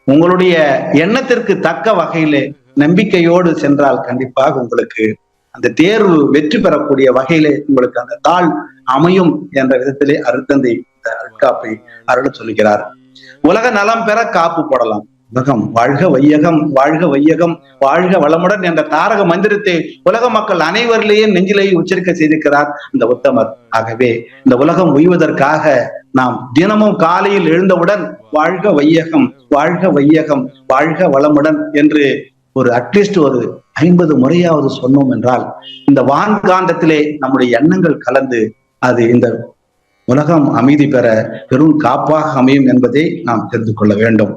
உங்களுடைய எண்ணத்திற்கு தக்க வகையிலே நம்பிக்கையோடு சென்றால் கண்டிப்பாக உங்களுக்கு அந்த தேர்வு வெற்றி பெறக்கூடிய வகையிலே உங்களுக்கு அந்த தாள் அமையும் என்ற விதத்திலே அருட்தந்தை இந்த அருட்காப்பை அருள சொல்லுகிறார். உலக நலம் பெற காப்பு போடலாம். உலகம் வாழ்க வையகம், வாழ்க வையகம், வாழ்க வளமுடன் என்ற தாரக மந்திரத்தை உலக மக்கள் அனைவரிலேயே நெஞ்சிலேயே உச்சரிக்க செய்திருக்கிறார் இந்த உத்தமர். ஆகவே இந்த உலகம் உய்வதற்காக நாம் தினமும் காலையில் எழுந்தவுடன் வாழ்க வையகம், வாழ்க வையகம், வாழ்க வளமுடன் என்று ஒரு அட்லீஸ்ட் ஒரு 50 முறையாவது சொன்னோம் என்றால் இந்த வான்காந்தத்திலே நம்முடைய எண்ணங்கள் கலந்து அது இந்த உலகம் அமைதி பெற பெரும் காப்பாக அமையும் என்பதை நாம் தெரிந்து கொள்ள வேண்டும்.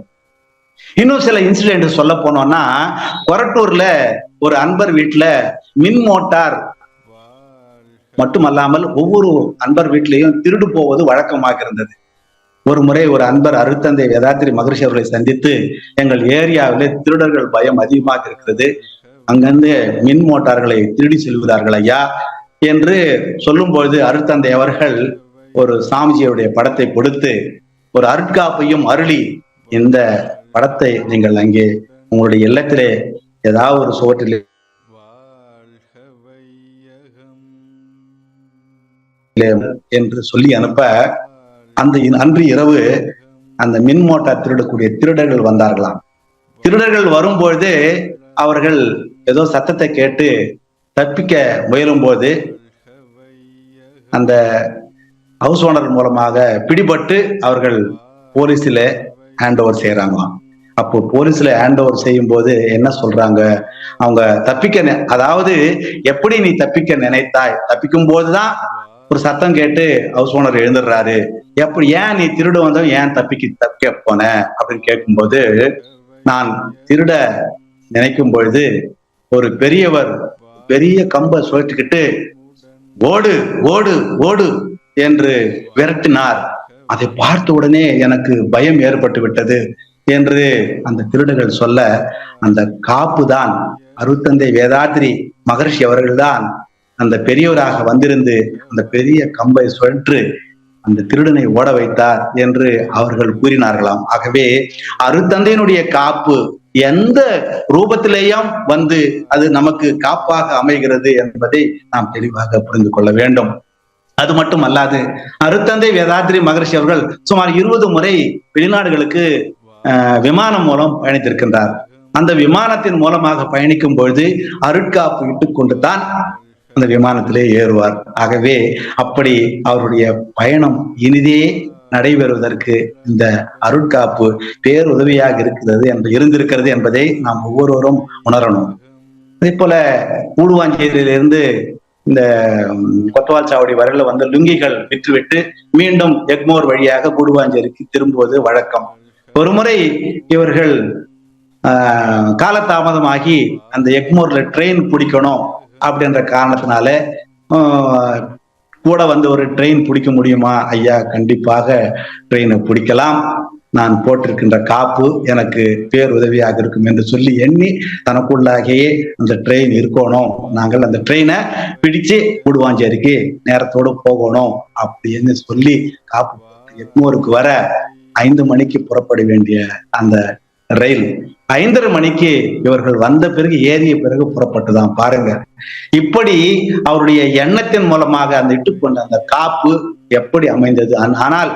இன்னும் சில இன்சிடென்ட் சொல்ல போனோம்னா, கொரட்டூர்ல ஒரு அன்பர் வீட்டுல மின் மோட்டார் மட்டுமல்லாமல் ஒவ்வொரு அன்பர் வீட்டிலையும் திருடு போவது வழக்கமாக இருந்தது. ஒரு முறை ஒரு அன்பர் அருட்தந்தை வேதாத்திரி மகரிஷி அவர்களை சந்தித்து, எங்கள் ஏரியாவிலே திருடர்கள் பயம் அதிகமாக இருக்கிறது, அங்கிருந்து மின் மோட்டார்களை திருடி செல்கிறார்கள் ஐயா என்று சொல்லும் பொழுது அருட்தந்தை அவர்கள் ஒரு சாமிஜியுடைய படத்தை கொடுத்து ஒரு அருட்காப்பையும் அருளி, இந்த படத்தை நீங்கள் அங்கே உங்களுடைய இல்லத்திலே ஏதாவது ஒரு சுவற்றிலே என்று சொல்லி அனுப்ப அந்த அன்று இரவு அந்த மின் மோட்டார் திருடக்கூடிய திருடர்கள் வந்தார்களாம். திருடர்கள் வரும்பொழுது அவர்கள் ஏதோ சத்தத்தை கேட்டு தப்பிக்க முயலும் போது அந்த ஹவுஸ் ஓனர் மூலமாக பிடிபட்டு அவர்கள் போலீஸில் ஹேண்ட் ஓவர் செய்யறாங்களாம். அப்போ போலீஸ்ல ஹேண்ட் ஓவர் செய்யும் போது என்ன சொல்றாங்க, அவங்க அதாவது எப்படி நீ தப்பிக்க நினைத்தாய், தப்பிக்கும் போதுதான் ஒரு சத்தம் கேட்டு ஹவுஸ் ஓனர் எழுந்துடுறாரு, எப்படி ஏன் நீ திருட வந்தவன் ஏன் தப்பிக்க போன அப்படின்னு கேட்கும்போது, நான் திருட நினைக்கும் பொழுது ஒரு பெரியவர் பெரிய கம்பை சுழற்றிக்கிட்டு ஓடு ஓடு ஓடு என்று விரட்டினார். அதை பார்த்த உடனே எனக்கு பயம் ஏற்பட்டு விட்டது என்று அந்த திருடர்கள் சொல்ல, அந்த காப்பு தான் அருட்தந்தை வேதாத்ரி மகரிஷி அவர்கள்தான் அந்த பெரியவராக வந்திருந்து அந்த பெரிய கம்பை சுழற்று அந்த திருடனை ஓட வைத்தார் என்று அவர்கள் கூறினார்களாம். ஆகவே அருட்தந்தையினுடைய காப்பு எந்த ரூபத்திலேயும் வந்து அது நமக்கு காப்பாக அமைகிறது என்பதை நாம் தெளிவாக புரிந்து கொள்ள வேண்டும். அது மட்டும் அல்லாது அருட்தந்தை வேதாத்ரி மகரிஷி அவர்கள் சுமார் 20 முறை வெளிநாடுகளுக்கு விமானம் மூலம் பயணித்திருக்கின்றார். அந்த விமானத்தின் மூலமாக பயணிக்கும் பொழுது அருட்காப்பு இட்டுக் கொண்டுதான் அந்த விமானத்திலே ஏறுவார். ஆகவே அப்படி அவருடைய பயணம் இனிதே நடைபெறுவதற்கு இந்த அருட்காப்பு பேருதவியாக இருந்திருக்கிறது என்பதை நாம் ஒவ்வொருவரும் உணரணும். அதே போல கூடுவாஞ்சேரியிலிருந்து இந்த கொத்தவால் சாவடி வரையில வந்து லுங்கிகள் விற்றுவிட்டு மீண்டும் எக்மோர் வழியாக கூடுவாஞ்சேரிக்கு திரும்புவது வழக்கம். ஒருமுறை இவர்கள் காலதாமதமாகி அந்த எக்மோர்ல ட்ரெயின் பிடிக்கணும் அப்படின்ற காரணத்தினால கூட வந்து ஒரு ட்ரெயின் பிடிக்க முடியுமா ஐயா? கண்டிப்பாக ட்ரெயினை பிடிக்கலாம், நான் போட்டிருக்கின்ற காப்பு எனக்கு பேருதவியாக இருக்கும் என்று சொல்லி எண்ணி தனக்குள்ளாகியே அந்த ட்ரெயின் இருக்கணும், நாங்கள் அந்த ட்ரெயினை பிடிச்சு கூடுவாஞ்சேரிக்கு நேரத்தோடு போகணும் அப்படின்னு சொல்லி காப்பு எக்மோருக்கு வர 5 மணிக்கு புறப்பட வேண்டிய அந்த ரயில் 5:30 மணிக்கு இவர்கள் வந்த பிறகு ஏறிய பிறகு புறப்பட்டுதான் பாருங்க. இப்படி அவருடைய எண்ணத்தின் மூலமாக அந்த இட்டுக்கொண்ட அந்த காப்பு எப்படி அமைந்தது. ஆனால்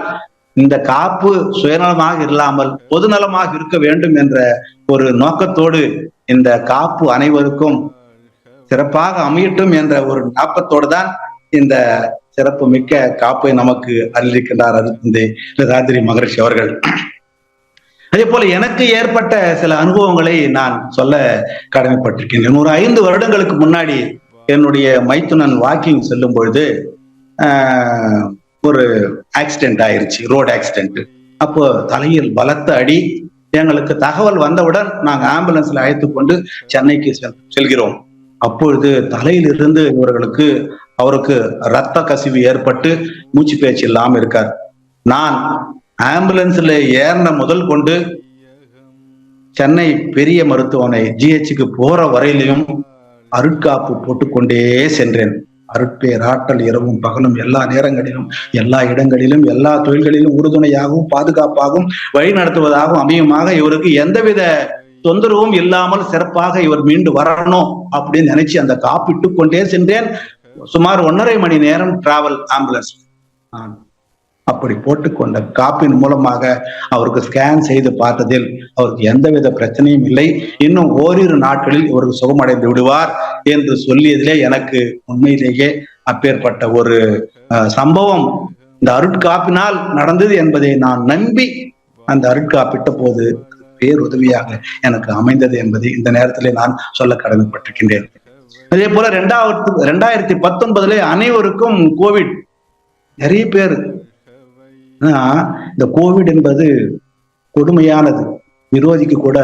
இந்த காப்பு சுயநலமாக இல்லாமல் பொதுநலமாக இருக்க வேண்டும் என்ற ஒரு நோக்கத்தோடு இந்த காப்பு அனைவருக்கும் சிறப்பாக அமையட்டும் என்ற ஒரு நோக்கத்தோடு தான் இந்த சிறப்பு மிக்க காப்பை நமக்கு அருளியிருக்கின்றார் அருட்தந்தை வேதாத்ரி மகரிஷி அவர்கள். அதே போல எனக்கு ஏற்பட்ட சில அனுபவங்களை நான் சொல்ல கடமைப்பட்டிருக்கின்றேன். ஒரு 5 வருடங்களுக்கு முன்னாடி என்னுடைய மைத்துனன் வாக்கிங் செல்லும் பொழுது ஒரு ஆக்சிடென்ட் ஆயிருச்சு, ரோடு ஆக்சிடென்ட். அப்போ தலையில் பலத்த அடி. எங்களுக்கு தகவல் வந்தவுடன் நாங்க ஆம்புலன்ஸ்ல அழைத்து கொண்டு சென்னைக்கு செல்கிறோம். அப்பொழுது தலையிலிருந்து அவருக்கு ரத்த கசிவு ஏற்பட்டு மூச்சு பேச்சு இல்லாம இருக்கார். நான் ஆம்புலன்ஸ்ல ஏறின முதல் கொண்டு சென்னை பெரிய மருத்துவமனை GHக்கு போற வரையிலையும் அருட்காப்பு போட்டுக்கொண்டே சென்றேன். அருட்பேர் ஆற்றல் இரவும் பகலும் எல்லா நேரங்களிலும் எல்லா இடங்களிலும் எல்லா தொழில்களிலும் உறுதுணையாகவும் பாதுகாப்பாகவும் வழி நடத்துவதாகவும் அமையுமாக இவருக்கு எந்தவித தொந்தரவும் இல்லாமல் சிறப்பாக இவர் மீண்டு வரணும் அப்படின்னு நினைச்சு அந்த காப்பிட்டு கொண்டே சென்றேன். சுமார் 1.5 மணி நேரம் டிராவல் ஆம்புலன்ஸ். அப்படி போட்டுக்கொண்ட காப்பின் மூலமாக அவருக்கு ஸ்கேன் செய்து பார்த்ததில் அவருக்கு எந்தவித பிரச்சனையும் இல்லை, இன்னும் ஓரிரு நாட்களில் இவருக்கு சுகமடைந்து விடுவார் என்று சொல்லியதிலே எனக்கு உண்மையிலேயே அப்பேற்பட்ட ஒரு சம்பவம் இந்த அருட்காப்பினால் நடந்தது என்பதை நான் நம்பி அந்த அருட்காப்பிட்ட போது பேருதவியாக எனக்கு அமைந்தது என்பதை இந்த நேரத்திலே நான் சொல்ல கடமைப்பட்டிருக்கின்றேன். அதே போல 2019 அனைவருக்கும் கோவிட். நிறைய பேர் இந்த கோவிட் என்பது கொடுமையானது, விரோதிக்கு கூட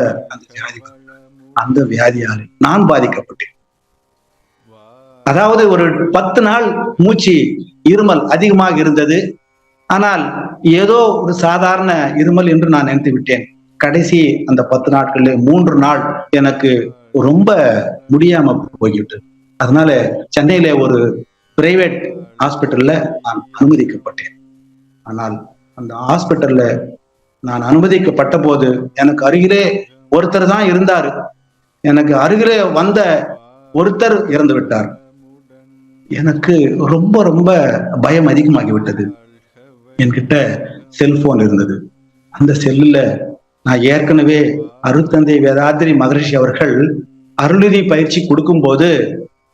அந்த வியாதியால் நான் பாதிக்கப்பட்டேன். அதாவது ஒரு 10 நாள் மூச்சு இருமல் அதிகமாக இருந்தது. ஆனால் ஏதோ ஒரு சாதாரண இருமல் என்று நான் நினைத்து விட்டேன். கடைசி அந்த 10 நாட்கள்ல 3 நாள் எனக்கு ரொம்ப முடியாம போய்விட்டது. அதனால சென்னையில ஒரு பிரைவேட் ஹாஸ்பிட்டல்ல நான் அனுமதிக்கப்பட்டேன். ஆனால் அந்த ஹாஸ்பிட்டல்ல நான் அனுமதிக்கப்பட்ட போது எனக்கு அருகிலே ஒருத்தர் தான் இருந்தாரு. எனக்கு அருகிலே வந்த ஒருத்தர் இறந்து விட்டார். எனக்கு ரொம்ப ரொம்ப பயம் அதிகமாகிவிட்டது. என்கிட்ட செல்போன் இருந்தது. அந்த செல்லுல நான் ஏற்கனவே அருட்தந்தை வேதாத்ரி மகரிஷி அவர்கள் அருளுதி பயிற்சி கொடுக்கும் போது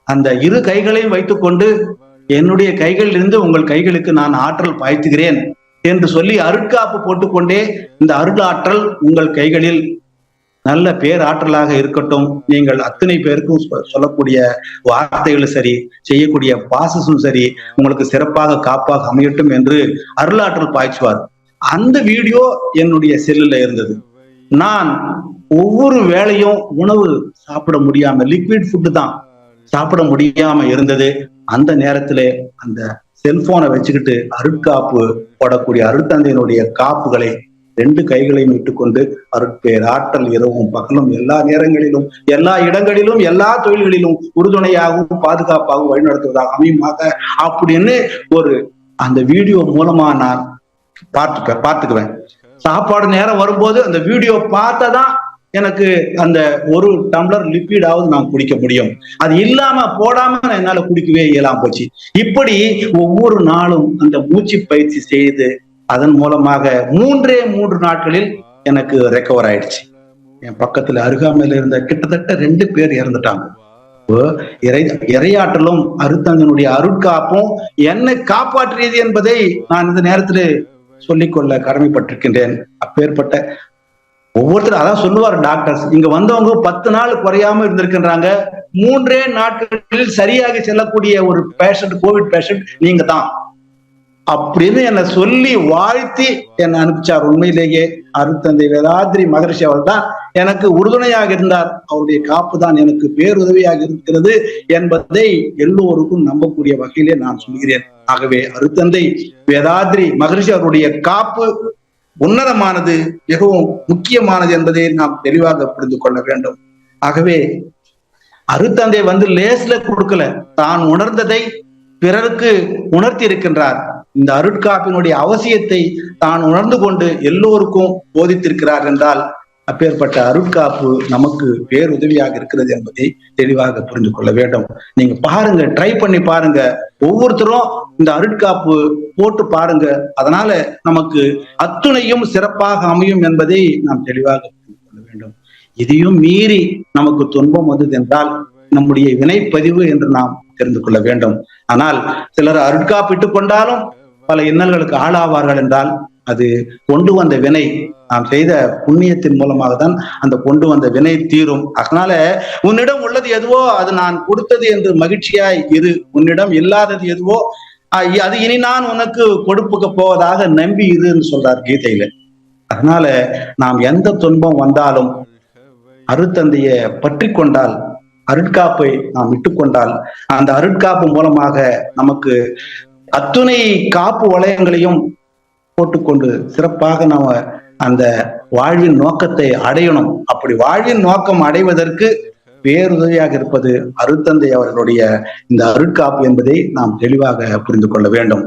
அந்த 2 கைகளையும் வைத்துக்கொண்டு என்னுடைய கைகளிலிருந்து உங்கள் கைகளுக்கு நான் ஆற்றல் பாய்த்துகிறேன் என்று சொல்லி அருட்காப்பு போட்டுக்கொண்டே இந்த அருளாற்றல் உங்கள் கைகளில் நல்ல பேராற்றலாக இருக்கட்டும். நீங்கள் அத்தனை பேருக்கும் சொல்லக்கூடிய வார்த்தைகளும் சரி, செய்யக்கூடிய பாசஸும் சரி, உங்களுக்கு சிறப்பாக காப்பாக அமையட்டும் என்று அருளாற்றல் பாய்ச்சுவார். அந்த வீடியோ என்னுடைய செல்லுல இருந்தது. நான் ஒவ்வொரு வேளையும் உணவு சாப்பிட முடியாம, லிக்விட் ஃபுட்டு தான் சாப்பிட முடியாம இருந்தது. அந்த நேரத்துல அந்த செல்போனை வச்சுக்கிட்டு அருட்காப்பு போடக்கூடிய அருட்தந்தையினுடைய காப்புகளை 2 கைகளையும் இட்டுக்கொண்டு அருட்பேர் ஆற்றல் இரவும் பகலும் எல்லா நேரங்களிலும் எல்லா இடங்களிலும் எல்லா தொழில்களிலும் உறுதுணையாகவும் பாதுகாப்பாகவும் வழிநடத்துவதாக அமையுமாக அப்படின்னு ஒரு அந்த வீடியோ மூலமா நான் பார்த்துக்குவேன். சாப்பாடு நேரம் வரும்போது அந்த வீடியோ பார்த்ததான் எனக்கு அந்த 1 டம்ளர் லிக்விடாவது நான் குடிக்க முடியும். அது இல்லாம போடாம என்னால குடிக்கவே இயலாம போச்சு. இப்படி ஒவ்வொரு நாளும் அந்த மூச்சு பயிற்சி செய்து அதன் மூலமாக 3 நாட்களில் எனக்கு ரெக்கவர் ஆயிடுச்சு. என் பக்கத்துல அருகாமையில இருந்த கிட்டத்தட்ட 2 பேர் இறந்துட்டாங்க. இறையாற்றலும் அருட்தந்தனுடைய அருட்காப்பும் என்னை காப்பாற்றியது என்பதை நான் இந்த நேரத்துல சொல்லிக்கொள்ள கடமைப்பட்டிருக்கின்றேன். அப்பேற்பட்ட ஒவ்வொருத்தரும் அதான் சொல்லுவார் டாக்டர்ஸ், இங்க வந்தவங்க 10 நாள் குறையாம இருந்திருக்கின்றாங்க. 3 நாட்களில் சரியாக செல்லக்கூடிய ஒரு பேஷண்ட், கோவிட் பேஷண்ட் நீங்க தான் அப்படின்னு என்னை சொல்லி வாழ்த்தி என்னை அனுப்பிச்சார். உண்மையிலேயே அருட்தந்தை வேதாத்ரி மகரிஷி அவர் தான் எனக்கு உறுதுணையாக இருந்தார். அவருடைய காப்பு தான் எனக்கு பேருதவியாக இருக்கிறது என்பதை எல்லோருக்கும் நம்பக்கூடிய வகையிலே நான் சொல்கிறேன். ஆகவே அருட்தந்தை வேதாத்ரி மகரிஷி அவருடைய காப்பு உன்னதமானது, மிகவும் முக்கியமானது என்பதை நாம் தெளிவாக புரிந்து கொள்ள வேண்டும். ஆகவே அருட்தந்தை லேஸ்ல கொடுக்கல, தான் உணர்ந்ததை பிறருக்கு உணர்த்தி இருக்கின்றார். இந்த அருட்காப்பினுடைய அவசியத்தை தான் உணர்ந்து கொண்டு எல்லோருக்கும் போதித்திருக்கிறார் என்றால் அப்பேற்பட்ட அருட்காப்பு நமக்கு பேருதவியாக இருக்கிறது என்பதை தெளிவாக புரிந்து கொள்ள வேண்டும். நீங்க பாருங்க, ட்ரை பண்ணி பாருங்க, ஒவ்வொருத்தரும் இந்த அருட்காப்பு போட்டு பாருங்க. அதனால நமக்கு அத்துணையும் சிறப்பாக அமையும் என்பதை நாம் தெளிவாக புரிந்து கொள்ள வேண்டும். இதையும் மீறி நமக்கு துன்பம் வந்தது என்றால் நம்முடைய வினைப்பதிவு என்று நாம் தெரிந்து கொள்ள வேண்டும். ஆனால் சிலர் அருட்காப்பிட்டுக் கொண்டாலும் பல இன்னல்களுக்கு ஆளாவார்கள் என்றால் அது கொண்டு வந்த வினை, நாம் செய்த புண்ணியத்தின் மூலமாக தான் அந்த கொண்டு வந்த வினை தீரும். அதனால உன்னிடம் உள்ளது எதுவோ அது நான் கொடுத்தது என்று மகிழ்ச்சியாய் இரு, உன்னிடம் இல்லாதது எதுவோ அது இனி நான் உனக்கு கொடுப்புக்க போவதாக நம்பி இருன்னு சொல்றார் கீதையில. அதனால நாம் எந்த துன்பம் வந்தாலும் அருட்தந்தைய பற்றி கொண்டால், அருட்காப்பை நாம் விட்டுக்கொண்டால் அந்த அருட்காப்பு மூலமாக நமக்கு அத்துணை காப்பு வளையங்களையும் போட்டுக்கொண்டு சிறப்பாக நாம அந்த வாழ்வின் நோக்கத்தை அடையணும். அப்படி வாழ்வின் நோக்கம் அடைவதற்கு பேருதவியாக இருப்பது அருட்தந்தை அவர்களுடைய இந்த அருட்காப்பு என்பதை நாம் தெளிவாக புரிந்து கொள்ள வேண்டும்.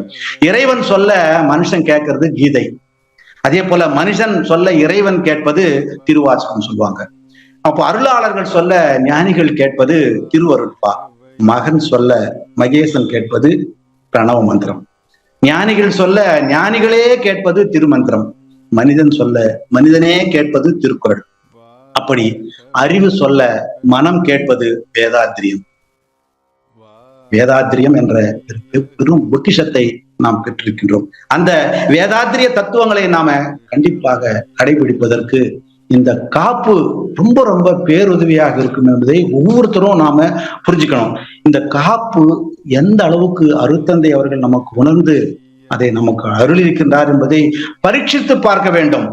இறைவன் சொல்ல மனுஷன் கேட்கறது கீதை, அதே போல மனுஷன் சொல்ல இறைவன் கேட்பது திருவாசகம் சொல்லுவாங்க. அப்போ அருளாளர்கள் சொல்ல ஞானிகள் கேட்பது திருவருட்பா, மகன் சொல்ல மகேசன் கேட்பது பிரணவ மந்திரம், ஞானிகள் சொல்ல ஞானிகளே கேட்பது திருமந்திரம், மனிதன் சொல்ல மனிதனே கேட்பது திருக்குறள். அப்படி அறிவு சொல்ல மனம் கேட்பது வேதாத்திரியம். வேதாத்திரியம் என்ற பெரும் பொக்கிஷத்தை நாம் பெற்றிருக்கின்றோம். அந்த வேதாத்திரிய தத்துவங்களை நாம கண்டிப்பாக கடைபிடிப்பதற்கு இந்த காப்பு ரொம்ப ரொம்ப பேருதவியாக இருக்கும் என்பதை ஒவ்வொருத்தரும் நாம புரிஞ்சுக்கணும். இந்த காப்பு எந்த அளவுக்கு அருட்தந்தை அவர்கள் நமக்கு உணர்ந்து அதை நமக்கு அருளிருக்கின்றார் என்பதை பரீட்சித்து பார்க்க வேண்டும்.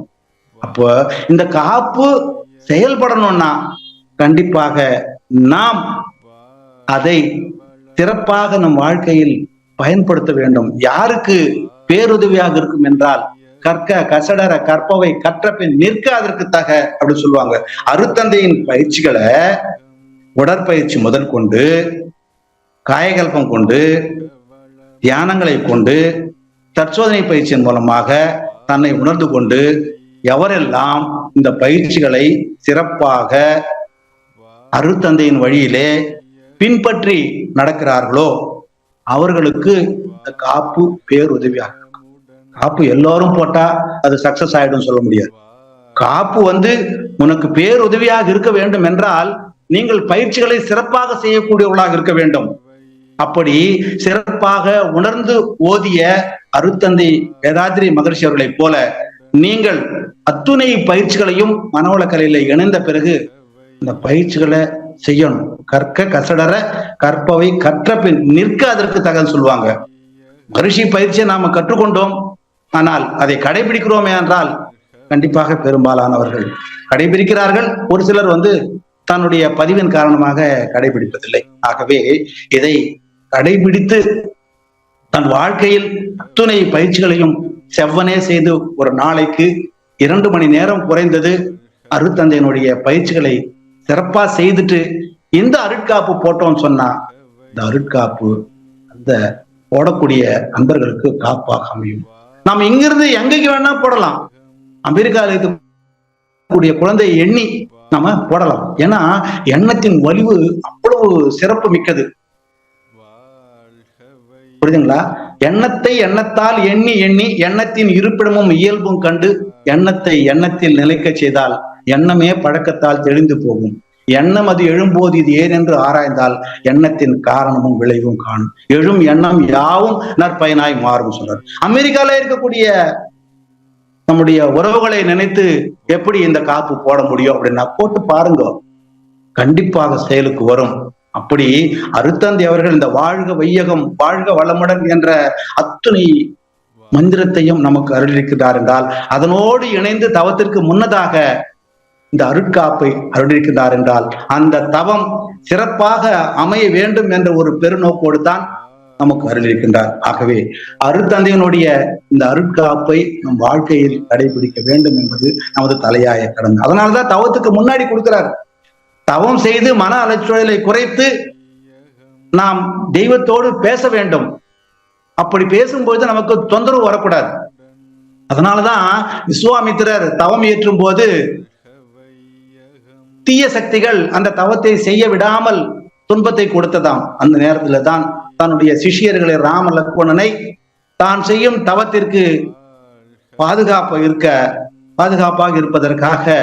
அப்போ இந்த காப்பு செயல்படணும்னா கண்டிப்பாக நாம் அதை சிறப்பாக நம் வாழ்க்கையில் பயன்படுத்த வேண்டும். யாருக்கு பேருதவியாக இருக்கும் என்றால் கற்க கசடர கற்பவை கற்ற பின் நிற்க அதற்கு தக அப்படின்னு சொல்லுவாங்க. அருட்தந்தையின் பயிற்சிகளை உடற்பயிற்சி முதல் கொண்டு, காயகல்பம் கொண்டு, தியானங்களை கொண்டு, தற்சோதனை பயிற்சியின் மூலமாக தன்னை உணர்ந்து கொண்டு எவரெல்லாம் இந்த பயிற்சிகளை சிறப்பாக அருட்தந்தையின் வழியிலே பின்பற்றி நடக்கிறார்களோ அவர்களுக்கு இந்த காப்பு பேருதவியாக இருக்கும். காப்பு எல்லாரும் போட்டா அது சக்சஸ் ஆயிடும் சொல்ல முடியாது. காப்பு உனக்கு பேருதவியாக இருக்க வேண்டும் என்றால் நீங்கள் பயிற்சிகளை சிறப்பாக செய்யக்கூடியவர்களாக இருக்க வேண்டும். அப்படி சிறப்பாக உணர்ந்து ஓதிய அருட்தந்தை வேதாத்ரி மகரிஷி அவர்களைப் போல நீங்கள் அத்துணை பயிற்சிகளையும் மனவளக்கலையில இணைந்த பிறகு இந்த பயிற்சிகளை செய்யணும். கற்க கசடர கற்பவை கற்ற பின் நிற்க அதற்கு தகவல் சொல்லுவாங்க. மகரிஷி பயிற்சியை நாம கற்றுக்கொண்டோம், ஆனால் அதை கடைபிடிக்கிறோமே என்றால் கண்டிப்பாக பெரும்பாலானவர்கள் கடைபிடிக்கிறார்கள். ஒரு சிலர் தன்னுடைய பதிவின் காரணமாக கடைபிடிப்பதில்லை. ஆகவே இதை கடைபிடித்து தன் வாழ்க்கையில் அத்துணை பயிற்சிகளையும் செவ்வனே செய்து ஒரு நாளைக்கு 2 மணி நேரம் குறைந்தது அருட்தந்தையினுடைய பயிற்சிகளை சிறப்பா செய்துட்டு இந்த அருட்காப்பு போட்டோம்னு சொன்னா இந்த அருட்காப்பு அந்த போடக்கூடிய அன்பர்களுக்கு காப்பாக அமையும். நாம் இங்கிருந்து எங்கேக்கு வேணா போடலாம். அமெரிக்காவில் இருக்கக்கூடிய குழந்தையை எண்ணி நாம போடலாம். ஏன்னா எண்ணத்தின் வலிவு அவ்வளவு சிறப்பு மிக்கது. புரியுதுங்களா? எண்ணத்தை எண்ணத்தால் எண்ணி எண்ணி எண்ணத்தின் இருப்பிடமும் இயல்பும் கண்டு எண்ணத்தை எண்ணத்தில் நிலைக்க செய்தால் எண்ணமே பழக்கத்தால் தெளிந்து போகும். எண்ணம் அது எழும்போது இது ஏன் என்று ஆராய்ந்தால் எண்ணத்தின் காரணமும் விளைவும் காணும். எழும் எண்ணம் யாவும் நற்பயனாய் மாறும் சொல்றார். அமெரிக்கால இருக்கக்கூடிய நம்முடைய உறவுகளை நினைத்து எப்படி இந்த காப்பு போட முடியும் அப்படின்னா போட்டு பாருங்க, கண்டிப்பாக செயலுக்கு வரும். அப்படி அருட்தந்தை அவர்கள் இந்த வாழ்க வையகம் வாழ்க வளமுடன் என்ற அத்துணை மந்திரத்தையும் நமக்கு அருளிருக்கிறார் என்றால் அதனோடு இணைந்து தவத்திற்கு முன்னதாக இந்த அருட்காப்பை அருளிருக்கிறார் என்றால் அந்த தவம் சிறப்பாக அமைய வேண்டும் என்ற ஒரு பெருநோக்கோடு தான் நமக்கு அருளிருக்கின்றார். ஆகவே அருட்தந்தையினுடைய இந்த அருட்காப்பை நம் வாழ்க்கையில் கடைபிடிக்க வேண்டும் என்பது நமது தலையாய கடமை. அதனால்தான் தவத்துக்கு முன்னாடி கொடுக்கிறார். தவம் செய்து மன அலைச்சூழலை குறைத்து நாம் தெய்வத்தோடு பேச வேண்டும். அப்படி பேசும்போது நமக்கு தொந்தரவு வரக்கூடாது. அதனாலதான் விஸ்வாமித்திரர் தவம் இயற்றும் போது தீய சக்திகள் அந்த தவத்தை செய்ய விடாமல் துன்பத்தை கொடுத்ததாம். அந்த நேரத்துல தான் தன்னுடைய சிஷியர்களை ராம லக்ஷ்மணனை தான் செய்யும் தவத்திற்கு பாதுகாப்பாக இருப்பதற்காக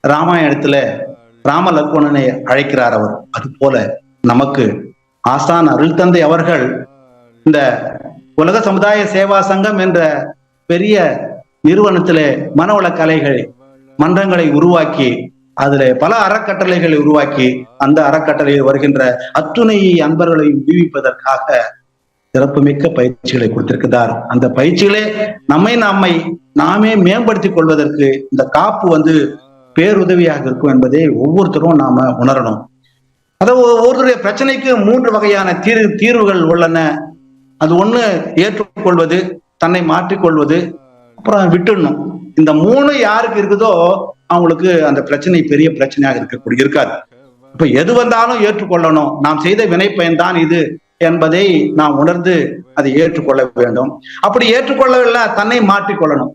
ராமாயணத்துல ராம லக்ஷ்மணனை அழைக்கிறார் அவர். அது போல நமக்கு ஆசான் அருள்தந்தை அவர்கள் இந்த உலக சமுதாய சேவா சங்கம் என்ற பெரிய நிறுவனத்திலே மனவள கலைகள் மன்றங்களை உருவாக்கி அதுல பல அறக்கட்டளைகளை உருவாக்கி அந்த அறக்கட்டளையில் வருகின்ற அத்துணை அன்பர்களையும் விடுவிப்பதற்காக சிறப்புமிக்க பயிற்சிகளை கொடுத்திருக்கிறார். அந்த பயிற்சிகளே நாமே மேம்படுத்திக் கொள்வதற்கு இந்த காப்பு பேருதவியாக இருக்கும் என்பதை ஒவ்வொருத்தரும் நாம உணரணும். அதாவது ஒவ்வொருடைய பிரச்சனைக்கு 3 வகையான தீர்வுகள் உள்ளன. அது ஒண்ணு ஏற்றுக்கொள்வது, தன்னை மாற்றிக்கொள்வது, அப்புறம் விட்டுடணும். இந்த 3 யாருக்கு இருக்குதோ அவங்களுக்கு அந்த பிரச்சனை பெரிய பிரச்சனையாக இருக்காது. இப்ப எது வந்தாலும் ஏற்றுக்கொள்ளணும். நாம் செய்த வினைப்பயன் தான் இது என்பதை நாம் உணர்ந்து அதை ஏற்றுக்கொள்ள வேண்டும். அப்படி ஏற்றுக்கொள்ளவில்லை தன்னை மாற்றிக்கொள்ளணும்.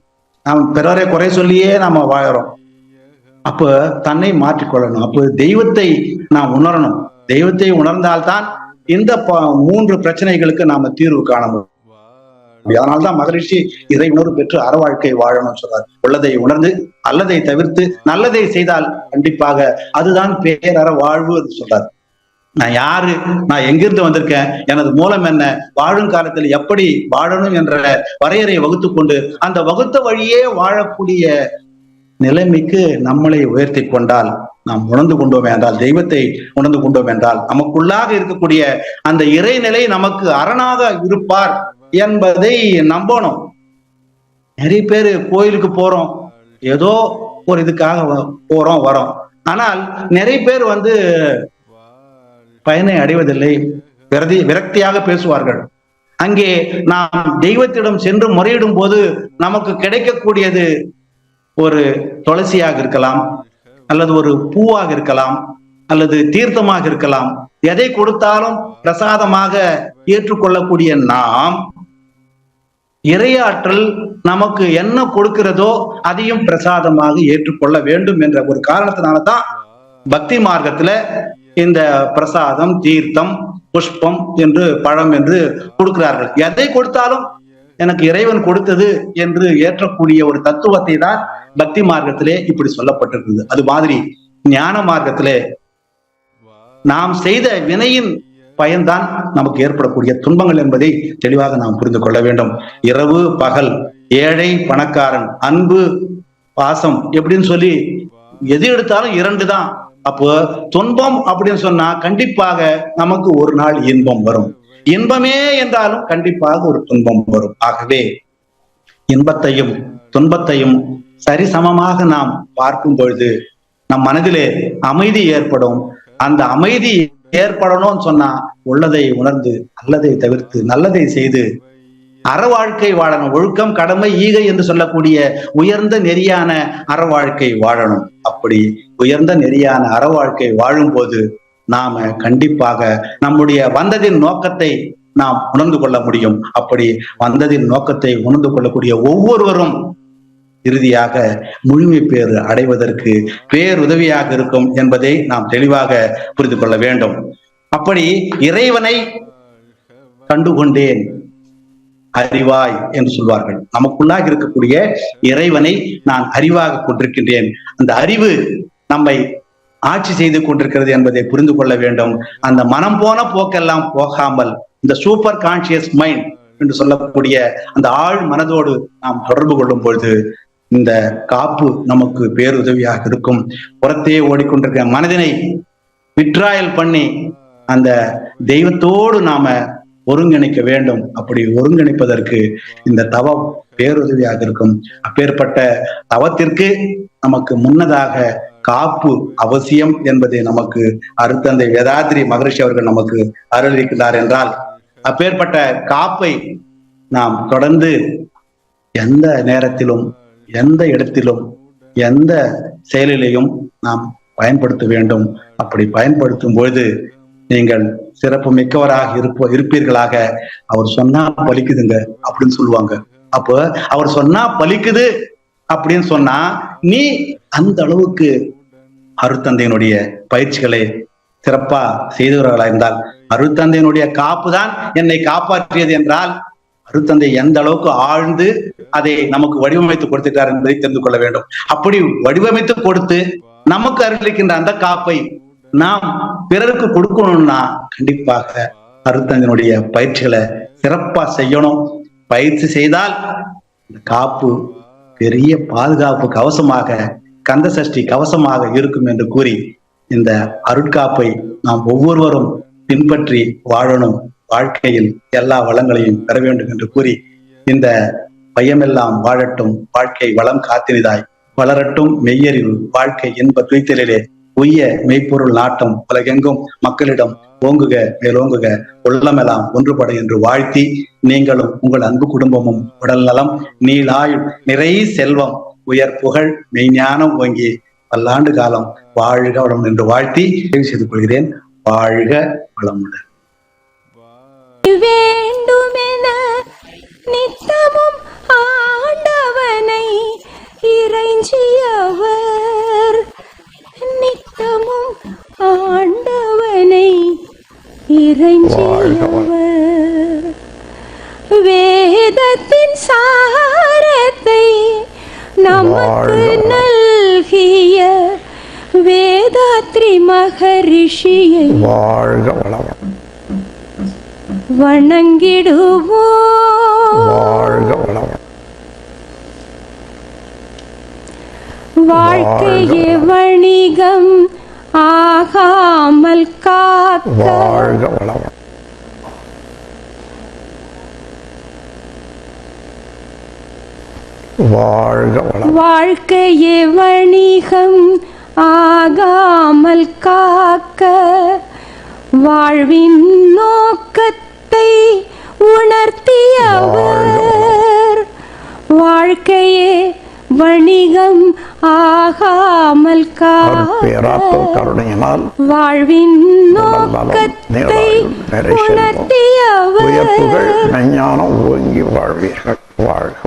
நாம் பிறரை குறை சொல்லியே நாம வாழறோம். அப்ப தன்னை மாற்றிக்கொள்ளணும். அப்போ தெய்வத்தை நாம் உணரணும். தெய்வத்தை உணர்ந்தால்தான் இந்த 3 பிரச்சனைகளுக்கு நாம தீர்வு காண முடியும். அதனால்தான் மகரிஷி இறை உணர்வு பெற்று அற வாழ்க்கை வாழணும்னு சொல்றார். உள்ளதை உணர்ந்து அல்லதை தவிர்த்து நல்லதை செய்தால் கண்டிப்பாக அதுதான் பேரற வாழ்வு சொல்றார். நான் யாரு, நான் எங்கிருந்து வந்திருக்கேன், எனது மூலம் என்ன, வாழும் காலத்தில் எப்படி வாழணும் என்ற வரையறை வகுத்து கொண்டு அந்த வகுத்த வழியே வாழக்கூடிய நிலைமைக்கு நம்மளை உயர்த்தி கொண்டால், நாம் உணர்ந்து கொண்டோம் என்றால், தெய்வத்தை உணர்ந்து கொண்டோம் என்றால், நமக்குள்ளாக இருக்கக்கூடிய அந்த இறைநிலை நமக்கு அரணாக இருப்பார் என்பதை நம்பணும். நிறைய பேர் கோயிலுக்கு போறோம், ஏதோ ஒரு இதுக்காக போறோம் வரோம். ஆனால் நிறைய பேர் பயனை அடைவதில்லை, விரக்தியாக பேசுவார்கள். அங்கே நாம் தெய்வத்திடம் சென்று முறையிடும் போது நமக்கு கிடைக்கக்கூடியது ஒரு துளசியாக இருக்கலாம், அல்லது ஒரு பூவாக இருக்கலாம், அல்லது தீர்த்தமாக இருக்கலாம். எதை கொடுத்தாலும் பிரசாதமாக ஏற்றுக்கொள்ளக்கூடிய நாம் இறையாற்றல் நமக்கு என்ன கொடுக்கிறதோ அதையும் பிரசாதமாக ஏற்றுக்கொள்ள வேண்டும் என்ற ஒரு காரணத்தினால்தான் பக்தி மார்க்கத்துல இந்த பிரசாதம், தீர்த்தம், புஷ்பம் என்று பழம் என்று கொடுக்கிறார்கள். எதை கொடுத்தாலும் எனக்கு இறைவன் கொடுத்தது என்று ஏற்றக்கூடிய ஒரு தத்துவத்தை தான் பக்தி மார்க்கத்திலே இப்படி சொல்லப்பட்டிருக்கிறது. அது மாதிரி ஞான மார்க்கத்திலே நாம் செய்த வினையின் பயன்தான் நமக்கு ஏற்படக்கூடிய துன்பங்கள் என்பதை தெளிவாக நாம் புரிந்து கொள்ள வேண்டும். இரவு பகல், ஏழை பணக்காரன், அன்பு பாசம் எப்படின்னு சொல்லி எது எடுத்தாலும் இரண்டு தான். அப்போ துன்பம் அப்படின்னு சொன்னா கண்டிப்பாக நமக்கு ஒரு நாள் இன்பம் வரும். இன்பமே என்றாலும் கண்டிப்பாக ஒரு துன்பம் வரும். ஆகவே இன்பத்தையும் துன்பத்தையும் சரிசமமாக நாம் பார்க்கும் பொழுது நம் மனதிலே அமைதி ஏற்படும். அந்த அமைதி ஏற்படணும்னு சொன்னா உள்ளதை உணர்ந்து நல்லதை தவிர்த்து நல்லதை செய்து அற வாழ்க்கை வாழணும். ஒழுக்கம், கடமை, ஈகை என்று சொல்லக்கூடிய உயர்ந்த நெறியான அற வாழ்க்கை வாழணும். அப்படி உயர்ந்த நெறியான அற வாழ்க்கை வாழும் போது நாம கண்டிப்பாக நம்முடைய வந்ததின் நோக்கத்தை நாம் உணர்ந்து கொள்ள முடியும். அப்படி வந்ததின் நோக்கத்தை உணர்ந்து கொள்ளக்கூடிய ஒவ்வொருவரும் இறுதியாக முழுமை பேர் அடைவதற்கு பேருதவியாக இருக்கும் என்பதை நாம் தெளிவாக புரிந்து கொள்ள வேண்டும். அப்படி இறைவனை கண்டுகொண்டேன் அறிவாய் என்று சொல்வார்கள். நமக்குள்ளாக இருக்கக்கூடிய இறைவனை நான் அறிவாக கொண்டிருக்கின்றேன். அந்த அறிவு நம்மை ஆட்சி செய்து கொண்டிருக்கிறது என்பதை புரிந்து கொள்ள வேண்டும். அந்த மனம் போன போக்கெல்லாம் போகாமல் இந்த சூப்பர் கான்சியஸ் மைண்ட் என்று சொல்லக்கூடிய அந்த ஆழ் மனதோடு நாம் தொடர்பு கொள்ளும் பொழுது இந்த காப்பு நமக்கு பேருதவியாக இருக்கும். புறத்தையே ஓடிக்கொண்டிருக்க மனதினை விட்ராயல் பண்ணி அந்த தெய்வத்தோடு நாம ஒருங்கிணைக்க வேண்டும். அப்படி ஒருங்கிணைப்பதற்கு இந்த தவம் பேருதவியாக இருக்கும். அப்பேற்பட்ட தவத்திற்கு நமக்கு முன்னதாக காப்பு அவசியம் என்பதை நமக்கு அருத்தந்தை வேதாத்ரி மகரிஷி அவர்கள் நமக்கு அருளிருக்கிறார் என்றால், அப்பேற்பட்ட காப்பை நாம் தொடர்ந்து எந்த நேரத்திலும் எந்த இடத்திலும் எந்த செயலிலையும் நாம் பயன்படுத்த வேண்டும். அப்படி பயன்படுத்தும் பொழுது நீங்கள் சிறப்பு மிக்கவராக இருப்பீர்களாக. அவர் சொன்னா பலிக்குதுங்க அப்படின்னு சொல்லுவாங்க. அப்போ அவர் சொன்னா பலிக்குது அப்படின்னு சொன்னா நீ அந்த அளவுக்கு அருட்தந்தையினுடைய பயிற்சிகளை சிறப்பா செய்தவர்களா இருந்தால், அருட்தந்தையினுடைய காப்பு தான் என்னை காப்பாற்றியது என்றால் அருட்தந்தை எந்த அளவுக்கு ஆழ்ந்து அதை நமக்கு வடிவமைத்து கொடுத்துட்டார் என்பதை தெரிந்து கொள்ள வேண்டும். அப்படி வடிவமைத்து கொடுத்து நமக்கு அருளிக்கின்ற அந்த காப்பை நாம் பிறருக்கு கொடுக்கணும்னா கண்டிப்பாக அருட்தந்தையினுடைய பயிற்சிகளை சிறப்பா செய்யணும். பயிற்சி செய்தால் இந்த காப்பு பெரிய பாதுகாப்பு கவசமாக, கந்த சஷ்டி கவசமாக இருக்கும் என்று கூறி இந்த அருட்காப்பை நாம் ஒவ்வொருவரும் பின்பற்றி வாழணும். வாழ்க்கையில் எல்லா வளங்களையும் பெற வேண்டும் என்று கூறி இந்த பையமெல்லாம் வாழட்டும், வாழ்க்கை வளம் காத்தினிதாய் வளரட்டும், மெய்யறிவு வாழ்க்கை இன்ப துய்த்தலிலே உய்ய மெய்ப்பொருள் நாட்டம் உலகெங்கும் மக்களிடம் ஓங்குக மேலோங்குக, உள்ளமெல்லாம் ஒன்றுபட என்று வாழ்த்தி, நீங்களும் உங்கள் அன்பு குடும்பமும் உடல் நலம், நீளாயுள், நிறை செல்வம், உயர் புகழ், மெய்ஞானம் ஓங்கி பல்லாண்டு காலம் வாழ்க வளம் என்று வாழ்த்தி நிறைவு செய்து கொள்கிறேன். வாழ்க வளமுடன். வேண்டுமென நித்தமும் ஆண்டவனை இறைஞ்சியவர், நித்தமும் ஆண்டவனை இறைஞ்சியவர், வேதத்தின் சாரத்தை நமக்கு நல்கிய வேதாத்ரி மகரிஷியை வாழ்க வளம் வணங்கிடுவோம். வாழ்க வளம். வாழ்க்கையே வணிகம் ஆகாமல் காக்க, வாழ்க வளம். வாழ்க வளம். வாழ்க்கையே வணிகம் ஆகாமல் காக்க, வாழ்வின் நோக்கத்தை உணர்த்தியவர், வாழ்க்கையே வணிகம் ஆகாமல் பேராற்றல் கருணையினால் வாழ்வின் நோக்கத்தை உயர்ப்புகள் உணர்த்தியவர், மெஞ்ஞானம் ஓங்கி வாழ்வீர்கள். வாழ்க.